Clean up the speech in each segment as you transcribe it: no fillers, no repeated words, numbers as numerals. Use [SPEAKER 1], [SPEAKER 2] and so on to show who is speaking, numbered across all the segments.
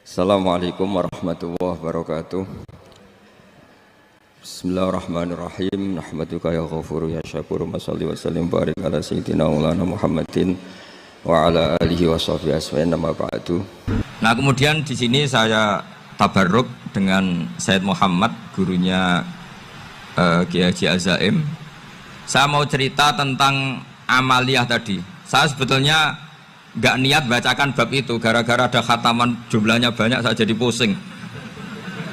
[SPEAKER 1] Assalamualaikum warahmatullahi wabarakatuh. Bismillahirrahmanirrahim. Nahmaduka ya ghafuru ya syakuru. Mashalli wa sallim barik ala sayyidina maulana Muhammadin wa ala alihi wa sahbihi asma'in nama ba'du. Nah, kemudian di sini saya tabarruk dengan Sayyid Muhammad, gurunya Kiai Haji Azaim. Saya mau cerita tentang amaliyah tadi. Saya sebetulnya nggak niat bacakan bab itu, gara-gara ada khataman jumlahnya banyak saya jadi pusing.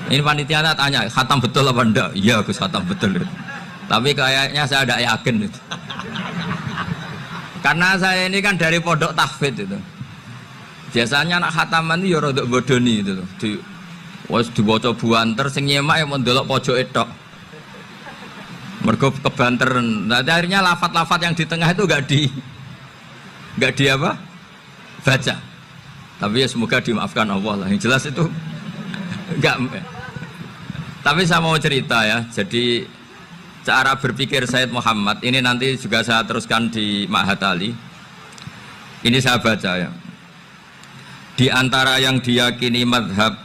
[SPEAKER 1] Ini panitianya tanya, khatam betul apa enggak? Iya Gus, khatam betul. Tapi kayaknya saya tidak yakin itu. Karena saya ini kan dari pondok tahfidz itu. Biasanya anak khataman itu ya rada bodoni itu loh. Wes dibaca buanter sing nyemak ya mendelok pojok tok. Mergo kebanteran. Nah, akhirnya lafat-lafat yang di tengah itu enggak di apa? Baca. Tapi ya semoga dimaafkan Allah lah. Yang jelas itu enggak. Tapi saya mau cerita ya. Jadi cara berpikir Sayyid Muhammad ini nanti juga saya teruskan di Ma'had Ali. Ini saya baca ya. Di antara yang diyakini madhab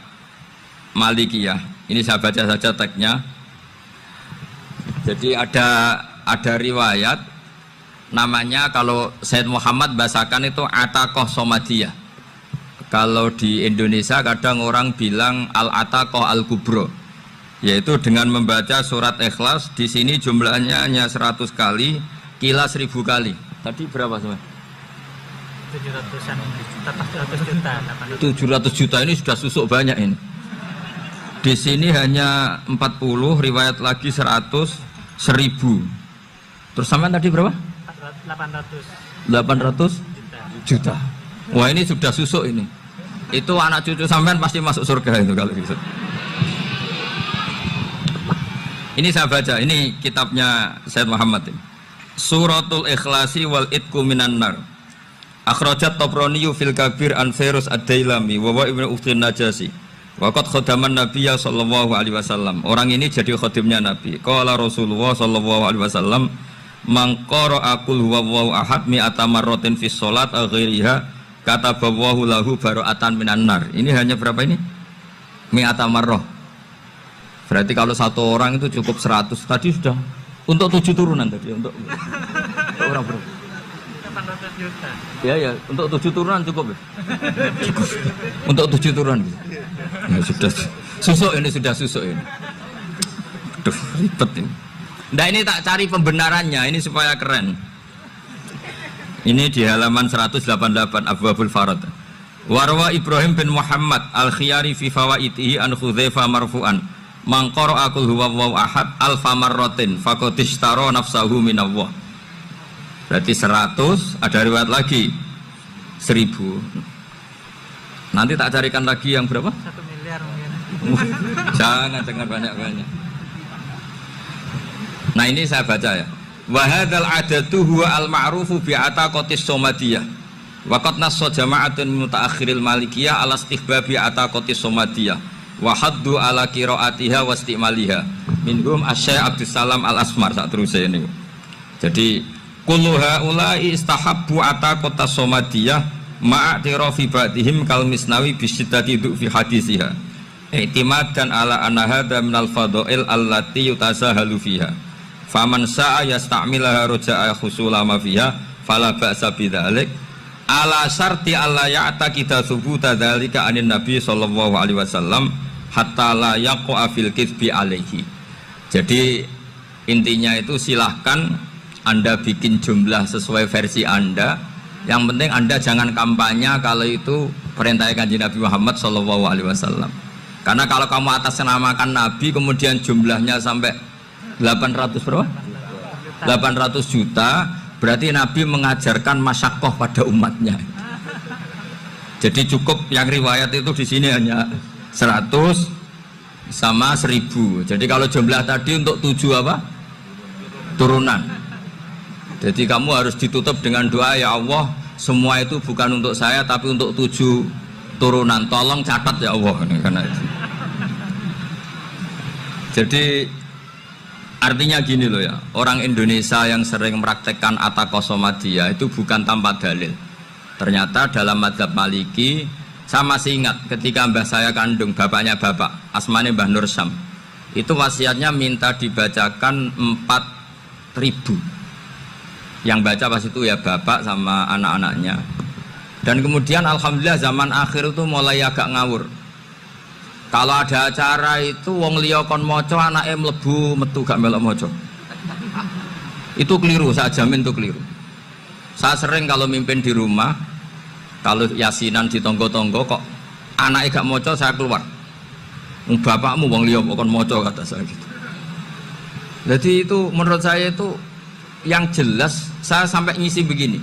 [SPEAKER 1] Malikiyah, ini saya baca saja teksnya. Jadi ada riwayat namanya, kalau Sayyid Muhammad bahasakan itu Ataqoh Somadiyah. Kalau di Indonesia kadang orang bilang Al-Ataqoh Al-Kubro, yaitu dengan membaca surat Ikhlas. Di sini jumlahnya hanya 100 kali, Kila 1000 kali. Tadi berapa semua? 700 juta ini sudah susuk banyak ini. Di sini hanya 40, riwayat lagi 100, 1000. Terus sampai tadi berapa? 800 juta. Wah, ini sudah susuk ini. Itu anak cucu sampean pasti masuk surga itu kalau gitu. Ini saya baca, ini kitabnya Sayyid Muhammad ini. Suratul Ikhlasi wal Itqu minan nar. Akhrajat Tabrani fil Kabir an Fairuz ad-Dailami wa wa ibnu Uftin Najasi. Waqat khadaman Nabiyya sallallahu alaihi wasallam. Orang ini jadi khadimnya Nabi. Qala Rasulullah sallallahu alaihi wasallam, man qara'a qul huwallahu ahad mi'ata marratin fi shalat ghairiha kataballahu lahu bara'atan minan nar. Ini hanya berapa ini? Mi'ata marrah. Berarti kalau satu orang itu cukup 100. Tadi sudah untuk 7 turunan tadi, untuk orang berapa?
[SPEAKER 2] 800 juta.
[SPEAKER 1] Ya, untuk 7 turunan cukup ya? Cukup. Untuk 7 turunan. Ya, sudah susuk ini, sudah susuk ini. Aduh, ribet ini. Nah, ini tak cari pembenarannya, ini supaya keren. Ini di halaman 188 Abwabul Farad. Warwa Ibrahim bin Muhammad al-Khiyari fi fawaitihi an Hudzaifah marfu'an. Man qara'a qul huwallahu ahad alfa marratin faqad ishtara nafsahu minallah. Berarti 100, ada riwayat lagi 1000. Nanti tak carikan lagi yang berapa?
[SPEAKER 2] 1 miliar mungkin.
[SPEAKER 1] Jangan banyak-banyak. Nah, ini saya baca ya. Wa hadzal adatu huwa al-ma'rufu bi ataqatis somadiyah. Wa qad nassa jama'atun mutaakhiril malikiyah ala istihbabi ataqatis somadiyah. Wa haddu ala qiraatiha wa istimaliha. Minhum Asy-Syaikh Abdus Salam Al-Asmar sak terusé niku. Jadi kullu haula'i istahabbu ataqatas somadiyah ma'atirafi ba'dihim kal misnawi bi syiddati fi hadisiha. I'timadan ala anna hadza minal fadha'il allati yutasahalu fiha. Faman sa'a yasta'milaha roja'a khusula ma fiha fala ba'sa bidzalik ala syarti alla ya'taqida thubuta dzalika anin nabi sallallahu alaihi wasallam hatta la yaqa fil kitsbi alaihi. Jadi intinya itu silahkan Anda bikin jumlah sesuai versi Anda. Yang penting Anda jangan kampanye kalau itu perintah Kanjeng Nabi Muhammad sallallahu alaihi wasallam. Karena kalau kamu atasnamakan Nabi kemudian jumlahnya sampai 800 berapa? 800 juta, berarti Nabi mengajarkan masyakoh pada umatnya. Jadi cukup yang riwayat itu di sini hanya 100 sama 1000. Jadi kalau jumlah tadi untuk 7 apa? Turunan. Jadi kamu harus ditutup dengan doa, ya Allah, semua itu bukan untuk saya tapi untuk 7 turunan. Tolong catat ya Allah, karena itu. Jadi artinya gini loh ya, orang Indonesia yang sering mempraktekkan ataqoh somadiyah itu bukan tanpa dalil. Ternyata dalam mazhab Maliki Saya masih ingat ketika mbah saya kandung, bapaknya bapak, asmane Mbah Nur Syam. Itu wasiatnya minta dibacakan 4.000. Yang baca pas itu ya bapak sama anak-anaknya. Dan kemudian alhamdulillah zaman akhir itu mulai agak ngawur. Kalau ada acara itu wong liya kon maca anake mlebu metu gak melok maca. Itu keliru, saya jamin itu keliru. Saya sering kalau mimpin di rumah, kalau yasinan di tonggo-tonggo kok anaknya gak moco, saya keluar. Bapakmu wong liya kon moco, kata saya gitu. Jadi itu menurut saya itu yang jelas. Saya sampai ngisi begini.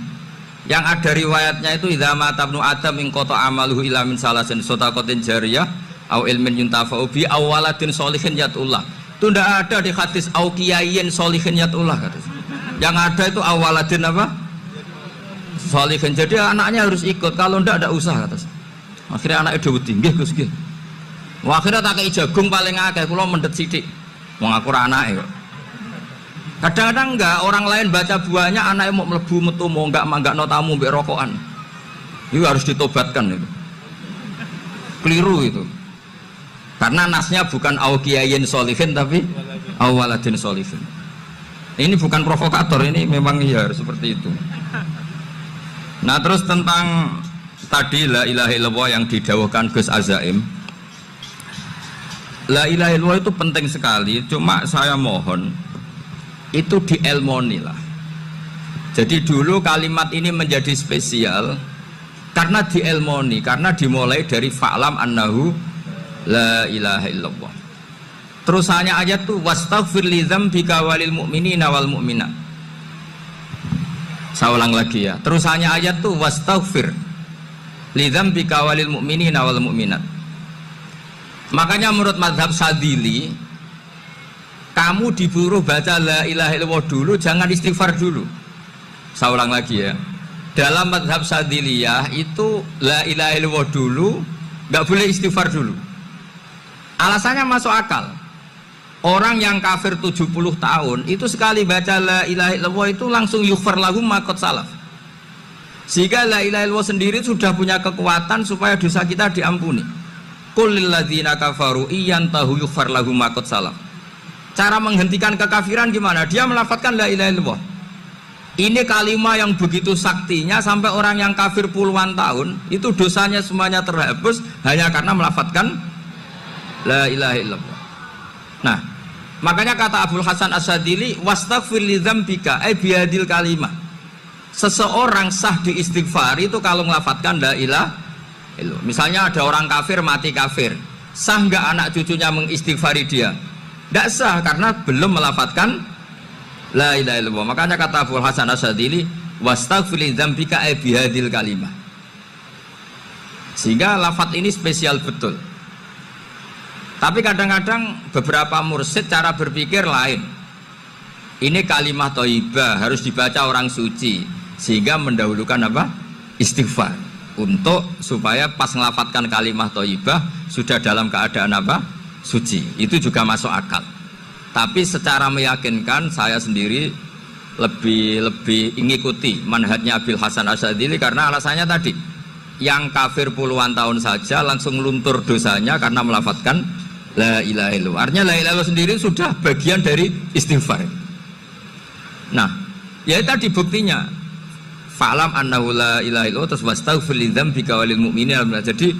[SPEAKER 1] Yang ada riwayatnya itu idza mata ibnu adam in qata amaluhu illa min salasin shadaqatin jariyah au ilmin yuntafa'u bi aw waladin sholihin yatullah. Itu tidak ada di hadis au kiyayin sholihin yatullah, kata. Yang ada itu awaladin apa? Sholihin. Jadi anaknya harus ikut, kalau ndak ada usah, kata. Akhirnya anaknya dawuh nggih Gus nggih. Wah, akhirnya tak kei jagung paling akeh, kula mendet sithik. Wong aku ora anake kok. Kadang-kadang enggak, orang lain baca buahnya anaknya mau mlebu metu mau enggak no tamu mbek rokokan. Itu harus ditobatkan itu. Keliru itu. Karena nasnya bukan au kiyayin sholihin tapi au waladin sholihin. Ini bukan provokator, ini memang ya seperti itu. Nah, terus tentang tadi la ilaha illallah yang didawuhkan Gus Azaim. La ilaha illallah itu penting sekali, cuma saya mohon itu dielmoni lah. Jadi dulu kalimat ini menjadi spesial karena dielmoni, karena dimulai dari fa'lam annahu la ilaha illallah. Terusannya ayat tuh wastaghfir li dzambika walil mu'minina wal mu'minat. Saya ulang lagi ya. Terusannya ayat tuh wastaghfir li dzambika walil mu'minina wal mu'minat. Makanya menurut mazhab Sadili, kamu disuruh baca la ilaha illallah dulu, jangan istighfar dulu. Saya ulang lagi ya. Dalam mazhab Sadiliyah itu la ilaha illallah dulu, nggak boleh istighfar dulu. Alasannya masuk akal. Orang yang kafir 70 tahun itu sekali baca la ilaha illallah itu langsung yughfar lahum ma qad salaf. Sehingga la ilaha illallah sendiri sudah punya kekuatan supaya dosa kita diampuni. Qul lil ladzina kafaru iyantahu yughfar lahum ma qad salaf. Cara menghentikan kekafiran gimana? Dia melafadzkan la ilaha illallah. Ini kalimat yang begitu saktinya sampai orang yang kafir puluhan tahun itu dosanya semuanya terhapus hanya karena melafadzkan la ilaha illallah. Nah, makanya kata Abdul Hasan As-Sadili wastaghfir li dzambika ay bihadil kalimah. Seseorang sah diistighfar itu kalau melafadzkan la ilaha illallah. Misalnya ada orang kafir mati kafir, sah nggak anak cucunya mengistighfari dia? Tidak sah karena belum melafadzkan la ilaha illallah. Makanya kata Abdul Hasan As-Sadili wastaghfir li dzambika ay bihadil kalimah. Sehingga lafadz ini spesial betul. Tapi kadang-kadang beberapa mursyid cara berpikir lain. Ini kalimat thayyibah harus dibaca orang suci, sehingga mendahulukan apa? Istighfar. Untuk supaya pas ngelafatkan kalimat thayyibah sudah dalam keadaan apa? Suci. Itu juga masuk akal. Tapi secara meyakinkan saya sendiri lebih mengikuti manhajnya Abil Hasan Asyadzili karena alasannya tadi. Yang kafir puluhan tahun saja langsung luntur dosanya karena melafatkan la ilaha illallah. Artinya la ilaha illallah sendiri sudah bagian dari istighfar. Nah, ya tadi buktinya fa'lam annahu la ilaha illallah terus wastaghfir li dzambika walil mu'minina. Jadi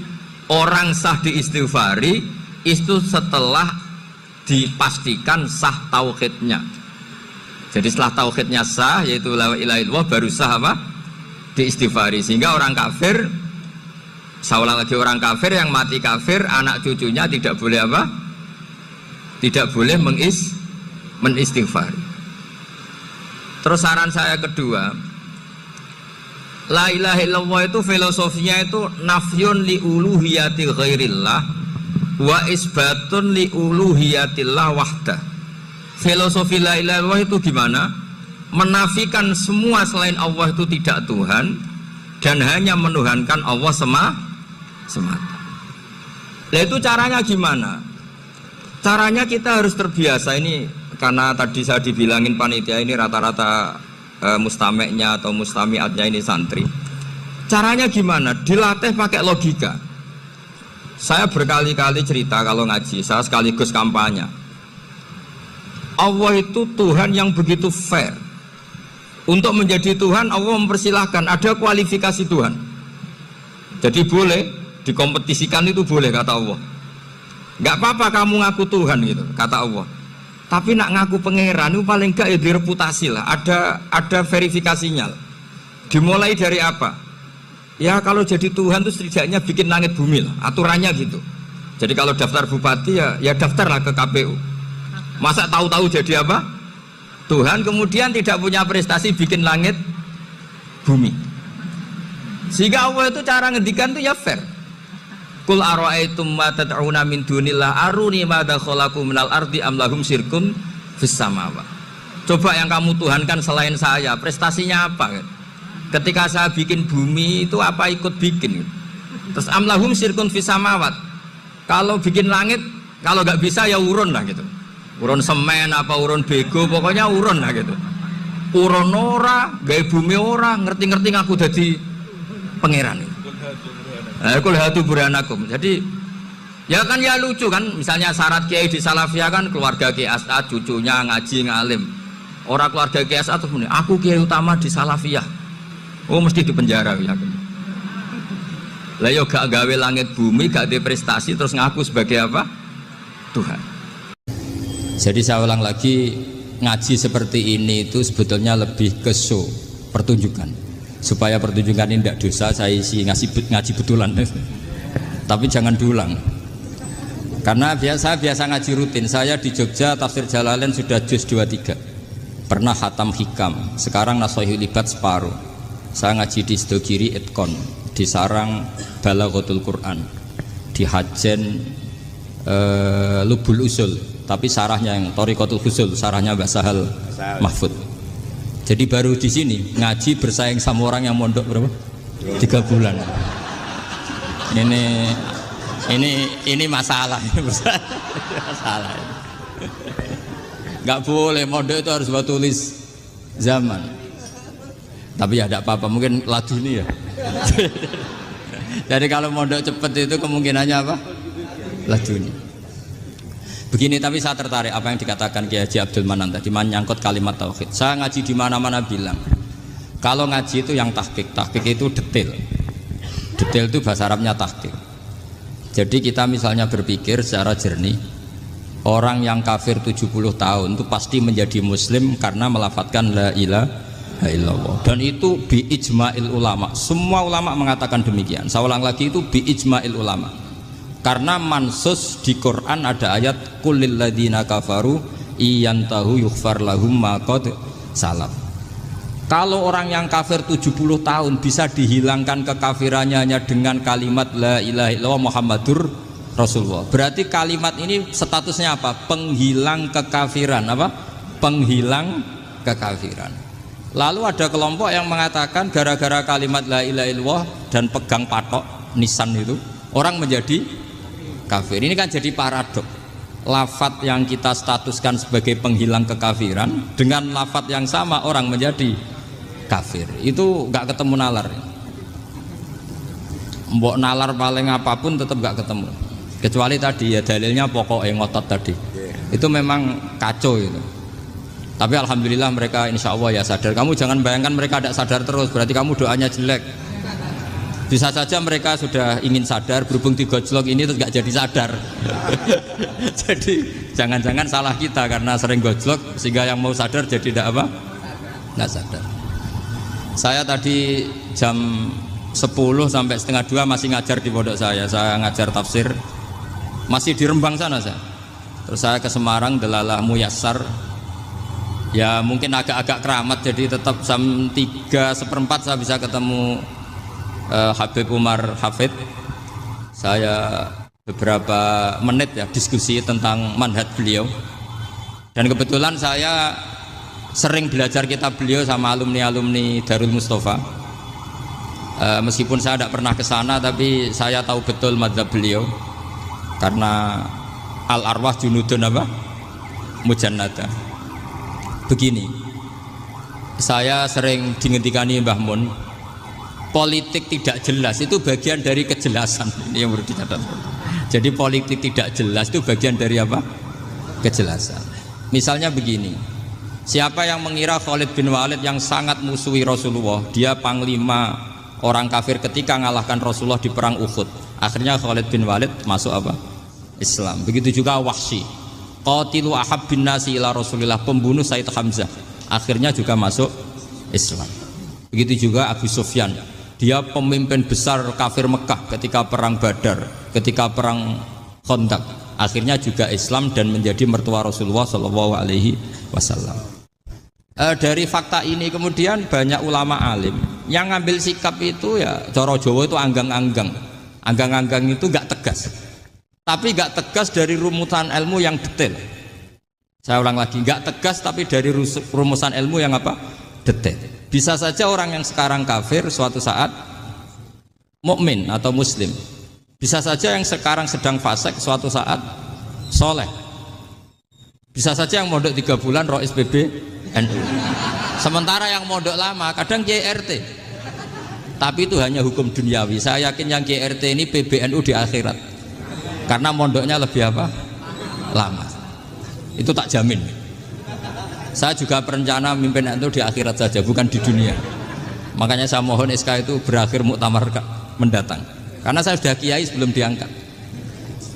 [SPEAKER 1] orang sah diistighfari itu setelah dipastikan sah tauhidnya. Jadi setelah tauhidnya sah yaitu la ilaha illallah baru sah apa? Diistighfari. Sehingga orang kafir, saya ulang lagi, orang kafir yang mati kafir anak cucunya tidak boleh apa? Tidak boleh menistighfari. Terus saran saya kedua, la ilaha illallah itu filosofinya itu nafyun li uluhiyati ghairillah wa isbatun li uluhiyatillah wahdah. Filosofi la ilaha illallah itu gimana? Menafikan semua selain Allah itu tidak Tuhan dan hanya menuhankan Allah semata. Nah itu caranya gimana? Caranya kita harus terbiasa ini karena tadi saya dibilangin panitia ini rata-rata mustameknya atau mustamiatnya ini santri. Caranya gimana? Dilatih pakai logika. Saya berkali-kali cerita kalau ngaji, saya sekaligus kampanye. Allah itu Tuhan yang begitu fair. Untuk menjadi Tuhan, Allah mempersilahkan, ada kualifikasi Tuhan. Jadi boleh dikompetisikan, itu boleh kata Allah. Gak apa-apa kamu ngaku Tuhan gitu, kata Allah. Tapi nak ngaku pangeran itu paling gak ya direputasi lah, ada verifikasinya. Dimulai dari apa? Ya kalau jadi Tuhan itu setidaknya bikin langit bumi lah, aturannya gitu. Jadi kalau daftar bupati ya daftarlah ke KPU. Masa tahu-tahu jadi apa? Tuhan kemudian tidak punya prestasi bikin langit bumi. Sehingga Allah itu cara ngendikan itu ya fair. Qul ara'aitum ma tad'una min dunillah aruni madza khalaqu minal ardi am lahum syirkun fis samawat. Coba yang kamu tuhankan selain saya, prestasinya apa? Ketika saya bikin bumi itu apa ikut bikin? Terus am lahum syirkun fis samawat. Kalau bikin langit, kalau nggak bisa ya urun lah gitu. Urun semen apa urun bego, pokoknya urun lah gitu. Urun ora, gawe bumi ora, ngerti-ngerti ngaku dadi pangeran. Kul hatu burhanakum. Jadi ya kan ya lucu kan, misalnya syarat kiai di Salafiyah kan keluarga Kiai As'ad, cucunya ngaji ngalim. Orang keluarga Kiai As'ad terus muni, aku kiai utama di Salafiyah. Oh mesti di penjara ya. Lah yo gak gawe langit bumi, gak ada prestasi terus ngaku sebagai apa? Tuhan. Jadi saya ulang lagi, ngaji seperti ini itu sebetulnya lebih ke show, pertunjukan. Supaya pertunjukan ini tidak dosa, saya isi ngaji betulan. Tapi jangan diulang. Karena biasa ngaji rutin. Saya di Jogja tafsir Jalalain sudah juz 23. Pernah khatam hikam, sekarang Nashihul Ibad separuh. Saya ngaji di Sedogiri Itkon, di Sarang Balaghatul Quran, di Hajen Lubul Usul. Tapi sarahnya yang Thariqatul Husul, sarahnya Mbah Sahal Mahfud. Jadi baru di sini ngaji bersaing sama orang yang mondok berapa? 3 bulan. Ini masalah, masalah. Nggak boleh mondok itu harus buat tulis zaman. Tapi ya tidak apa-apa, mungkin laduni ya. Jadi kalau mondok cepet itu kemungkinannya apa? Laduni. Begini, tapi saya tertarik apa yang dikatakan Kiai Haji Abdul Manan tadi menyangkut kalimat tauhid. Saya ngaji di mana-mana bilang, kalau ngaji itu yang tahqiq itu detail. Detail itu bahasa Arabnya tahqiq. Jadi kita misalnya berpikir secara jernih, orang yang kafir 70 tahun itu pasti menjadi muslim karena melafadzkan la ilaha illallah. Dan itu bi ijma'il ulama. Semua ulama mengatakan demikian. Saya ulang lagi, itu bi ijma'il ulama. Karena mansus di Quran ada ayat kulil ladina kafaru iyantahu yughfar lahum ma qad salaf. Kalau orang yang kafir 70 tahun bisa dihilangkan kekafirannya hanya dengan kalimat la ilaha illallah Muhammadur Rasulullah. Berarti kalimat ini statusnya apa? Penghilang kekafiran, apa? Penghilang kekafiran. Lalu ada kelompok yang mengatakan gara-gara kalimat la ilaha illallah dan pegang patok nisan itu orang menjadi kafir. Ini kan jadi paradok. Lafat yang kita statuskan sebagai penghilang kekafiran dengan lafat yang sama orang menjadi kafir. Itu gak ketemu nalar. Mbok nalar paling apapun tetap gak ketemu. Kecuali tadi ya dalilnya pokok ngotot tadi. Itu memang kacau itu. Tapi alhamdulillah mereka insya Allah ya sadar. Kamu jangan bayangkan mereka tidak sadar terus, berarti kamu doanya jelek. Bisa saja mereka sudah ingin sadar, berhubung digojlok ini terus gak jadi sadar. Jadi jangan-jangan salah kita karena sering gojlok sehingga yang mau sadar jadi tidak apa? Nggak sadar. Saya tadi jam 10 sampai setengah 2 masih ngajar di pondok saya ngajar tafsir masih di Rembang sana saya. Terus saya ke Semarang Delalah Muyassar. Ya mungkin agak-agak keramat, jadi tetap jam 3:4 saya bisa ketemu Habib Umar Hafid. Saya beberapa menit ya diskusi tentang manhaj beliau, dan kebetulan saya sering belajar kitab beliau sama alumni Darul Mustafa. Meskipun saya tidak pernah ke sana, tapi saya tahu betul mazhab beliau karena al arwah junudun apa mujannada. Begini, saya sering dingendikani Mbah Mun, politik tidak jelas itu bagian dari kejelasan. Ini yang perlu dicatat.
[SPEAKER 3] Jadi politik tidak jelas itu bagian dari apa? Kejelasan. Misalnya begini, siapa yang mengira Khalid bin Walid yang sangat musuhi Rasulullah, dia panglima orang kafir ketika mengalahkan Rasulullah di perang Uhud, akhirnya Khalid bin Walid masuk apa? Islam. Begitu juga Wahsy, qatilu ahabbin nasi ila Rasulillah, pembunuh Said Hamzah, akhirnya juga masuk Islam. Begitu juga Abu Sufyan, dia pemimpin besar kafir Mekah ketika perang Badar, ketika perang Khandaq, akhirnya juga Islam dan menjadi mertua Rasulullah Shallallahu Alaihi Wasallam. Dari fakta ini kemudian banyak ulama alim yang ngambil sikap itu ya coro Jawa itu anggang-anggang. Anggang-anggang itu gak tegas, tapi gak tegas dari rumusan ilmu yang detail. Saya ulang lagi, gak tegas tapi dari rumusan ilmu yang apa? Detail. Bisa saja orang yang sekarang kafir suatu saat mukmin atau muslim. Bisa saja yang sekarang sedang fasik suatu saat soleh. Bisa saja yang mondok 3 bulan roh SPB NU. Sementara yang mondok lama kadang KRT. Tapi itu hanya hukum duniawi. Saya yakin yang KRT ini PBNU di akhirat. Karena mondoknya lebih apa? Lama. Itu tak jamin. Saya juga berencana mimpin NU di akhirat saja, bukan di dunia. Makanya saya mohon SK itu berakhir muktamar mendatang. Karena saya sudah kiai sebelum diangkat.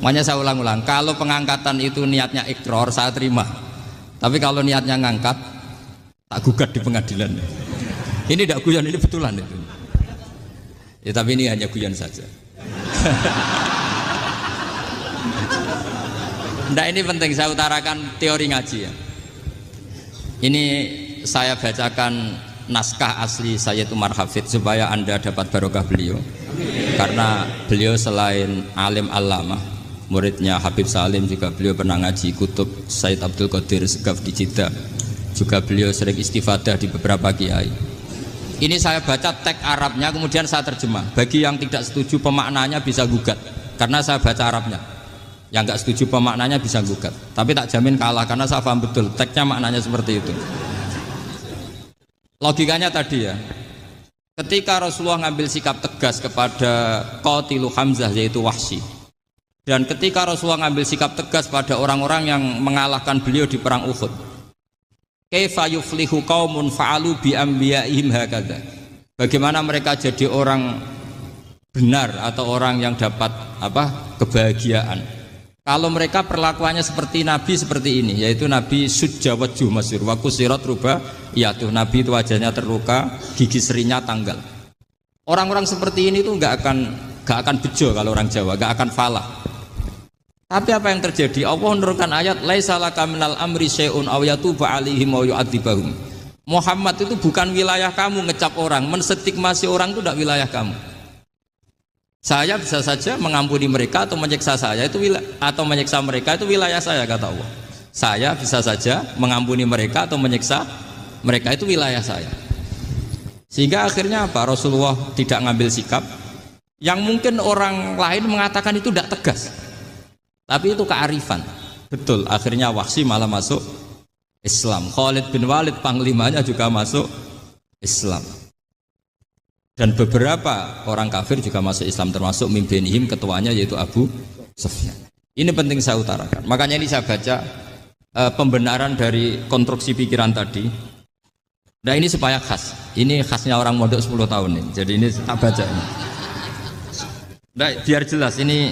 [SPEAKER 3] Makanya saya ulang-ulang, kalau pengangkatan itu niatnya ikror, saya terima. Tapi kalau niatnya ngangkat, tak gugat di pengadilan. Ini tidak guyon, ini betulan itu. Ya, tapi ini hanya guyon saja. Nah, ini penting saya utarakan teori ngaji ya. Ini saya bacakan naskah asli Sayyid Umar Hafid supaya Anda dapat barokah beliau. Karena beliau selain alim allamah, muridnya Habib Salim, juga beliau pernah ngaji kutub Sayyid Abdul Qadir Segaf di Jeddah. Juga beliau sering istifadah di beberapa kiai. Ini saya baca teks Arabnya kemudian saya terjemah. Bagi yang tidak setuju pemaknanya bisa gugat, karena saya baca Arabnya. Yang nggak setuju pemaknanya bisa gugat, tapi tak jamin kalah karena saya paham betul teksnya maknanya seperti itu. Logikanya tadi ya, ketika Rasulullah ngambil sikap tegas kepada qatilu Hamzah yaitu Wahsy, dan ketika Rasulullah ngambil sikap tegas pada orang-orang yang mengalahkan beliau di perang Uhud, kaifa yuflihu qaumun fa'alu bi anbiya'ihim hakadha, bagaimana mereka jadi orang benar atau orang yang dapat apa? Kebahagiaan kalau mereka perlakuannya seperti Nabi seperti ini, yaitu Nabi sujawatuh masyhur wa kusirat ruba, yaitu Nabi itu wajahnya terluka, gigi serinya tanggal. Orang-orang seperti ini tuh nggak akan bejo kalau orang Jawa, nggak akan falah. Tapi apa yang terjadi? Allah menurunkan ayat laisa laka minal amri syai'un aw yatuba 'alaihim aw yu'adzibahum. Muhammad itu bukan wilayah kamu ngecap orang, menstigmasi orang itu tidak wilayah kamu. Saya bisa saja mengampuni mereka atau menyiksa saya itu atau menyiksa mereka itu wilayah saya, kata Allah. Saya bisa saja mengampuni mereka atau menyiksa mereka itu wilayah saya. Sehingga akhirnya apa? Rasulullah tidak ngambil sikap yang mungkin orang lain mengatakan itu tidak tegas. Tapi itu kearifan. Betul, akhirnya Wahsy malah masuk Islam. Khalid bin Walid panglimanya juga masuk Islam. Dan beberapa orang kafir juga masuk Islam, termasuk mimbenihim, ketuanya yaitu Abu Sufyan. Ini penting saya utarakan. Makanya ini saya baca pembenaran dari konstruksi pikiran tadi. Nah ini supaya khas. Ini khasnya orang mondok 10 tahun ini. Jadi ini tak baca ini. Nah, biar jelas ini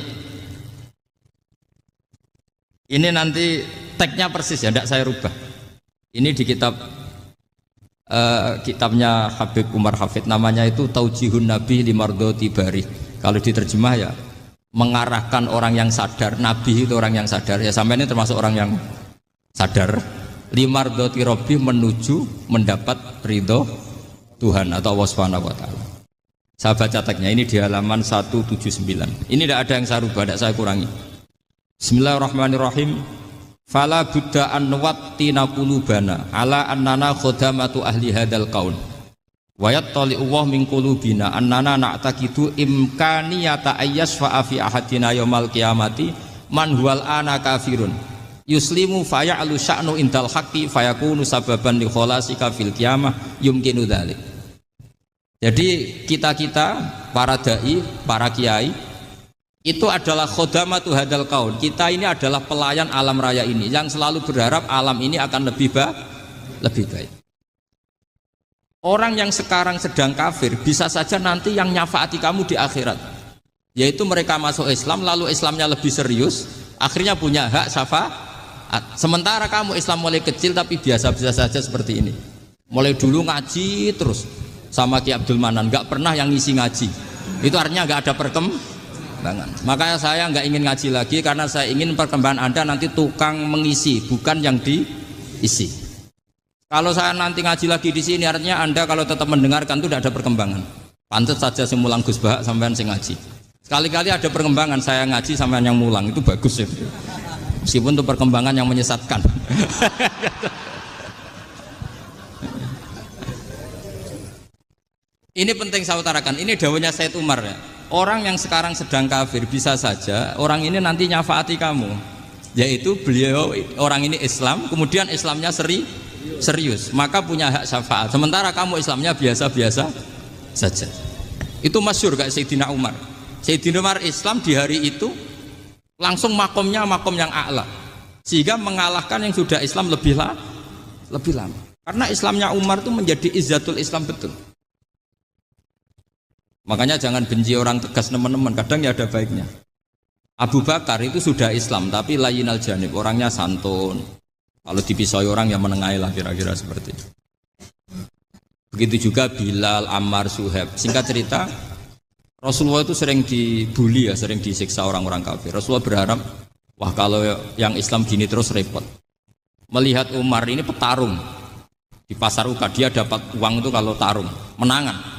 [SPEAKER 3] nanti teksnya persis ya, tidak saya rubah. Ini di kitabnya Habib Umar Hafid, namanya itu Taujihun Nabi Limardoti Bari. Kalau diterjemah ya mengarahkan orang yang sadar. Nabi itu orang yang sadar ya, sampai ini termasuk orang yang sadar. Limardoti Robbi, menuju mendapat ridho Tuhan atau Allah Subhanahu wa Ta'ala. Saya baca teksnya ini di halaman 179. Ini tidak ada yang saya rubah, tidak saya kurangi. Bismillahirrahmanirrahim. Fala buddha an nuwattina qulubana ala annana khodamatu ahli hadzal qaul wa yattali Allah min qulubina annana na'taqidu imkaniyata ayyasfa fi ahadina yaumal qiyamati man huwal ana kafirun yuslimu faya'lu sya'nu indal haqqi fayakunu sababan li kholasika fil qiyamah yumkinu dzalik. Jadi kita para dai, para kiai itu adalah khodamatu hadal kaun. Kita ini adalah pelayan alam raya ini yang selalu berharap alam ini akan lebih baik. Orang yang sekarang sedang kafir bisa saja nanti yang nyafaati kamu di akhirat, yaitu mereka masuk Islam lalu Islamnya lebih serius, akhirnya punya hak syafaat. Sementara kamu Islam mulai kecil tapi biasa-biasa saja seperti ini, mulai dulu ngaji terus sama Ki Abdul Manan, nggak pernah yang ngisi ngaji, itu artinya nggak ada perkembangan. Makanya saya nggak ingin ngaji lagi karena saya ingin perkembangan Anda nanti tukang mengisi, bukan yang diisi. Kalau saya nanti ngaji lagi di sini, artinya Anda kalau tetap mendengarkan itu tidak ada perkembangan. Pantes saja semulang Gus Bahak sampean sing ngaji. Sekali-kali ada perkembangan, saya ngaji sampean yang mulang, itu bagus ya. Meskipun itu perkembangan yang menyesatkan. Ini penting saya utarakan. Ini dawuhnya Said Umar ya. Orang yang sekarang sedang kafir bisa saja orang ini nanti nyafaati kamu, yaitu beliau orang ini Islam, kemudian Islamnya serius, maka punya hak syafaat. Sementara kamu Islamnya biasa-biasa saja. Itu masyhur kayak Sayyidina Umar. Sayyidina Umar Islam di hari itu langsung makomnya makom yang a'la, sehingga mengalahkan yang sudah Islam lebih lama. Karena Islamnya Umar itu menjadi izzatul Islam betul. Makanya jangan benci orang tegas teman-teman, kadang ya ada baiknya. Abu Bakar itu sudah Islam tapi layinal janib, orangnya santun. Kalau dipisoi orang yang menengahi lah, kira-kira seperti itu. Begitu juga Bilal, Ammar, Suhaib. Singkat cerita, Rasulullah itu sering dibully ya, sering disiksa orang-orang kafir. Rasulullah berharap, wah kalau yang Islam gini terus repot. Melihat Umar ini petarung di pasar Uka, dia dapat uang itu kalau tarung, menangan.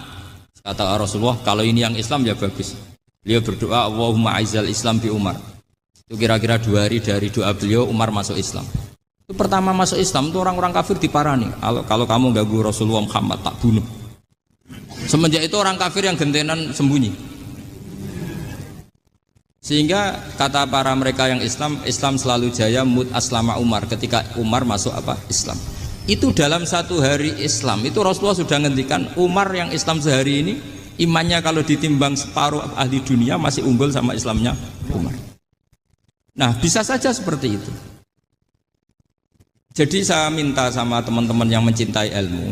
[SPEAKER 3] Kata Rasulullah, kalau ini yang Islam ya bagus. Beliau berdoa, Allahumma aizal Islam bi Umar. Itu kira-kira 2 hari dari doa beliau, Umar masuk Islam. Itu pertama masuk Islam itu orang-orang kafir diparani. Kalau kamu ganggu Rasulullah Muhammad tak bunuh. Semenjak itu orang kafir yang gentenan sembunyi. Sehingga kata para mereka yang Islam selalu jaya mut aslama Umar, ketika Umar masuk Islam. Itu dalam 1 hari Islam itu Rasulullah sudah ngendikan Umar yang Islam sehari ini imannya kalau ditimbang separuh ahli dunia masih unggul sama Islamnya Umar. Nah bisa saja seperti itu. Jadi saya minta sama teman-teman yang mencintai ilmu,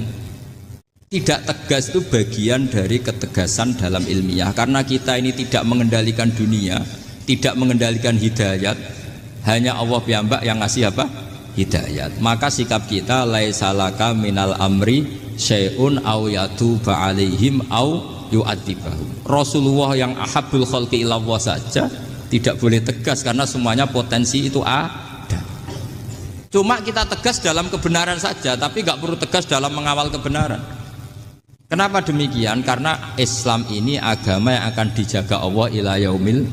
[SPEAKER 3] tidak tegas itu bagian dari ketegasan dalam ilmiah, karena kita ini tidak mengendalikan dunia, tidak mengendalikan hidayat, hanya Allah piyambak yang ngasih hidayat. Maka sikap kita laisalaka minal amri syai'un aw yatuba alaihim aw yu'adzibahum. Rasulullah yang ahabbul khalqi ilallah saja tidak boleh tegas karena semuanya potensi itu ada. Cuma kita tegas dalam kebenaran saja, tapi nggak perlu tegas dalam mengawal kebenaran. Kenapa demikian? Karena Islam ini agama yang akan dijaga Allah ila yaumil.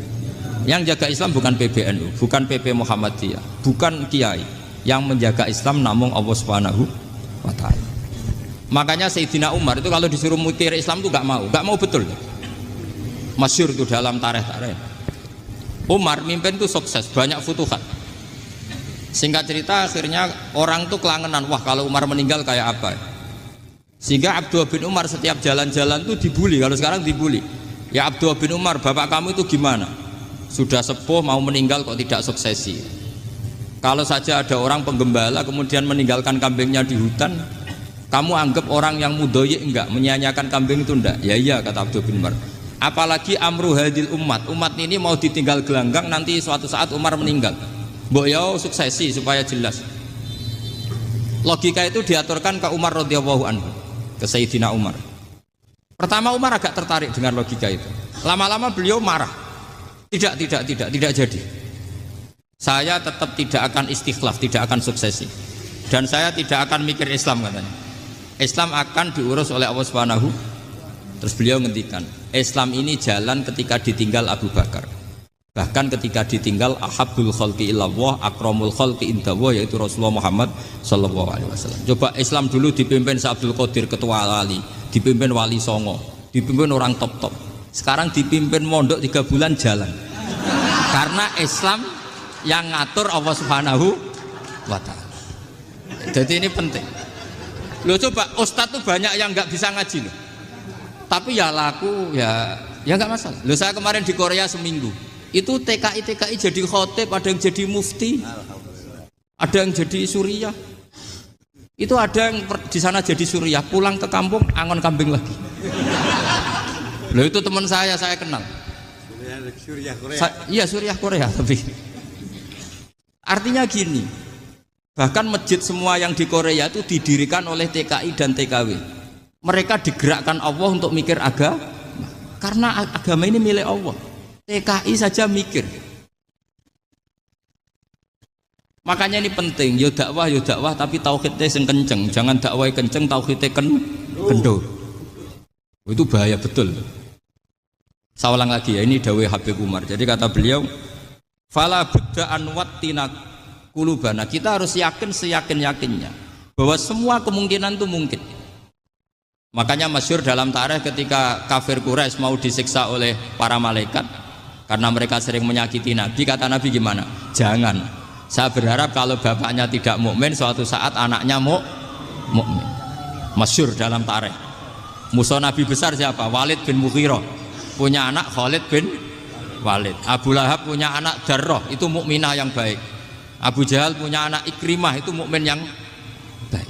[SPEAKER 3] Yang jaga Islam bukan PBNU, bukan PP Muhammadiyah, bukan kiai. Yang menjaga Islam namun Allah Subhanahu wa ta'ala. Makanya Sayyidina Umar itu kalau disuruh mutir Islam itu gak mau betul. Masyhur itu dalam tarikh-tarikh. Umar mimpin itu sukses, banyak futuhat. Singkat cerita akhirnya orang itu kelangenan, wah kalau Umar meninggal kayak apa. Sehingga Abdullah bin Umar setiap jalan-jalan itu dibully, kalau sekarang dibully. Ya Abdullah bin Umar, bapak kamu itu gimana? Sudah sepuh mau meninggal kok tidak suksesi. Kalau saja ada orang penggembala kemudian meninggalkan kambingnya di hutan, kamu anggap orang yang mudoyik enggak, menyanyiakan kambing itu enggak? Ya iya kata Abdul bin Umar. Apalagi amru hadil umat ini mau ditinggal gelanggang, nanti suatu saat Umar meninggal. Mbok ya suksesi supaya jelas. Logika itu diaturkan ke Umar radhiyallahu anhu, ke Sayyidina Umar. Pertama Umar agak tertarik dengan logika itu. Lama-lama beliau marah. Tidak jadi. Saya tetap tidak akan istikhlaf, tidak akan suksesi. Dan saya tidak akan mikir Islam katanya. Islam akan diurus oleh Allah Subhanahu. Terus beliau ngendikan, Islam ini jalan ketika ditinggal Abu Bakar. Bahkan ketika ditinggal ahabbul khalqi illallah akramul khalqi indallah, yaitu Rasulullah Muhammad sallallahu alaihi wasallam. Coba Islam dulu dipimpin Abdul Qadir ketua wali, dipimpin Wali Songo, dipimpin orang top-top. Sekarang dipimpin mondok 3 bulan jalan. Karena Islam yang ngatur Allah Subhanahu wa ta'ala. Jadi ini penting. Loh coba ustadz tuh banyak yang nggak bisa ngaji loh. Tapi ya laku ya nggak masalah. Loh saya kemarin di Korea seminggu. Itu TKI jadi khotib, ada yang jadi mufti, ada yang jadi suriah. Itu ada yang di sana jadi suriah, pulang ke kampung angon kambing lagi. Loh itu teman saya kenal.
[SPEAKER 4] Suriah Korea.
[SPEAKER 3] Iya suriah Korea tapi. Artinya gini, bahkan masjid semua yang di Korea itu didirikan oleh TKI dan TKW. Mereka digerakkan Allah untuk mikir agama, karena agama ini milik Allah. TKI saja mikir. Makanya ini penting, yo dakwah tapi tauhidnya sing kenceng, jangan dakwah kenceng tauhidnya kendor. Itu bahaya betul. Saya ulang lagi ya, ini dawuh Habib Umar. Jadi kata beliau, fala budda an wattina kulubana. Kita harus yakin seyakin-yakinnya bahwa semua kemungkinan itu mungkin. Makanya masyhur dalam tarikh ketika kafir Quraisy mau disiksa oleh para malaikat karena mereka sering menyakiti Nabi, kata Nabi gimana? Jangan. Saya berharap kalau bapaknya tidak mukmin, suatu saat anaknya mukmin. Masyhur dalam tarikh. Musuh Nabi besar siapa? Walid bin Mughirah. Punya anak Khalid bin Walid. Abu Lahab punya anak Darrah, itu mukminah yang baik. Abu Jahal punya anak Ikrimah, itu mukmin yang baik.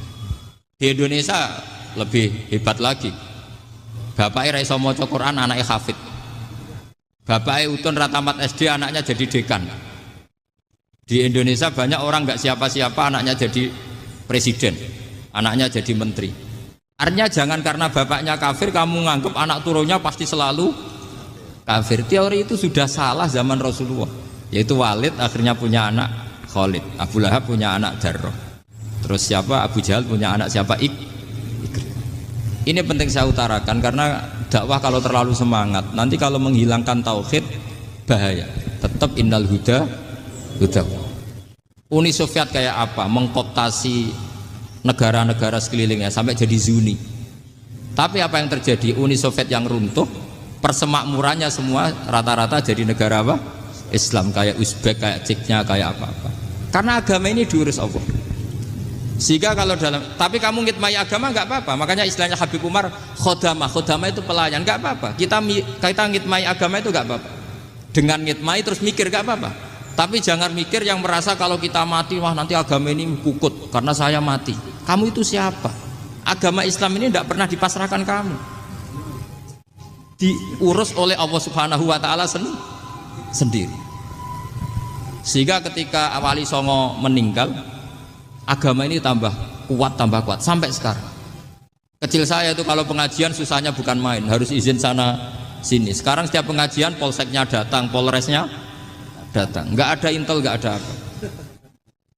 [SPEAKER 3] Di Indonesia lebih hebat lagi. Bapaknya ra iso maca Quran, anaknya hafid. Bapaknya Utun Ratamat SD, anaknya jadi dekan. Di Indonesia banyak orang nggak siapa-siapa, anaknya jadi presiden, anaknya jadi menteri. Artinya jangan karena bapaknya kafir kamu nganggep anak turunnya pasti selalu kafir. Teori itu sudah salah zaman Rasulullah. Yaitu Walid akhirnya punya anak Khalid, Abu Lahab punya anak Darrah. Terus siapa? Abu Jahal punya anak siapa? Ini penting saya utarakan karena dakwah kalau terlalu semangat, nanti kalau menghilangkan tauhid bahaya. Tetap innal huda. Uni Soviet kayak apa? Mengkooptasi negara-negara sekelilingnya sampai jadi Zuni. Tapi apa yang terjadi? Uni Soviet yang runtuh, persemakmurannya semua rata-rata jadi negara apa? Islam, kayak Uzbek, kayak Ceknya, kayak apa-apa. Karena agama ini diurus Allah. Sehingga kalau dalam, tapi kamu ngitmai agama nggak apa-apa. Makanya istilahnya Habib Umar, khodamah itu pelayan, nggak apa-apa. Kita ngitmai agama itu nggak apa-apa. Dengan ngitmai terus mikir nggak apa-apa. Tapi jangan mikir yang merasa kalau kita mati, wah nanti agama ini kukut karena saya mati. Kamu itu siapa? Agama Islam ini tidak pernah dipasrahkan kamu. Diurus oleh Allah Subhanahu wa Ta'ala sendiri. Sehingga ketika Wali Songo meninggal, agama ini tambah kuat sampai sekarang. Kecil saya itu kalau pengajian susahnya bukan main, harus izin sana sini. Sekarang setiap pengajian polseknya datang, polresnya datang, nggak ada intel, nggak ada apa.